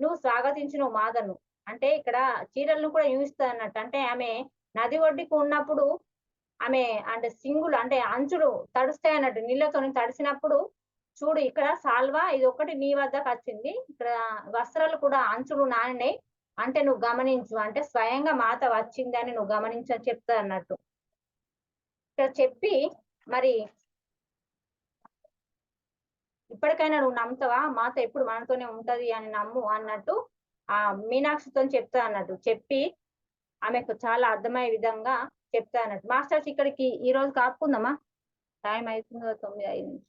నువ్వు స్వాగతించినవు మాతను. అంటే ఇక్కడ చీరలను కూడా చూయిస్తదన్నట్టు. అంటే ఆమె నది ఒడ్డుకు ఉన్నప్పుడు ఆమె అంటే సింగులు అంటే అంచులు తడుస్తాయన్నట్టు. నీళ్ళతోని తడిసినప్పుడు చూడు ఇక్కడ సాల్వా ఇదొక్కటి నీ వద్దకచ్చింది. ఇక్కడ వస్త్రాలు కూడా అంచులు నానినయి. అంటే నువ్వు గమనించు. అంటే స్వయంగా మాత వచ్చిందని నువ్వు గమనించు అని చెప్తదన్నట్టు. ఇక్కడ చెప్పి మరి ఇప్పటికైనా నువ్వు నమ్ముతావా? మాత ఎప్పుడు మనతోనే ఉంటది అని నమ్ము అన్నట్టు మీనాక్షితోని చెప్తదన్నట్టు. చెప్పి ఆమెకు చాలా అర్థమయ్యే విధంగా చెప్తదన్నట్టు. మాస్టర్స్ ఇక్కడికి ఈరోజు ఆపుకుందామా? టైం అయితుంది కదా 9:05.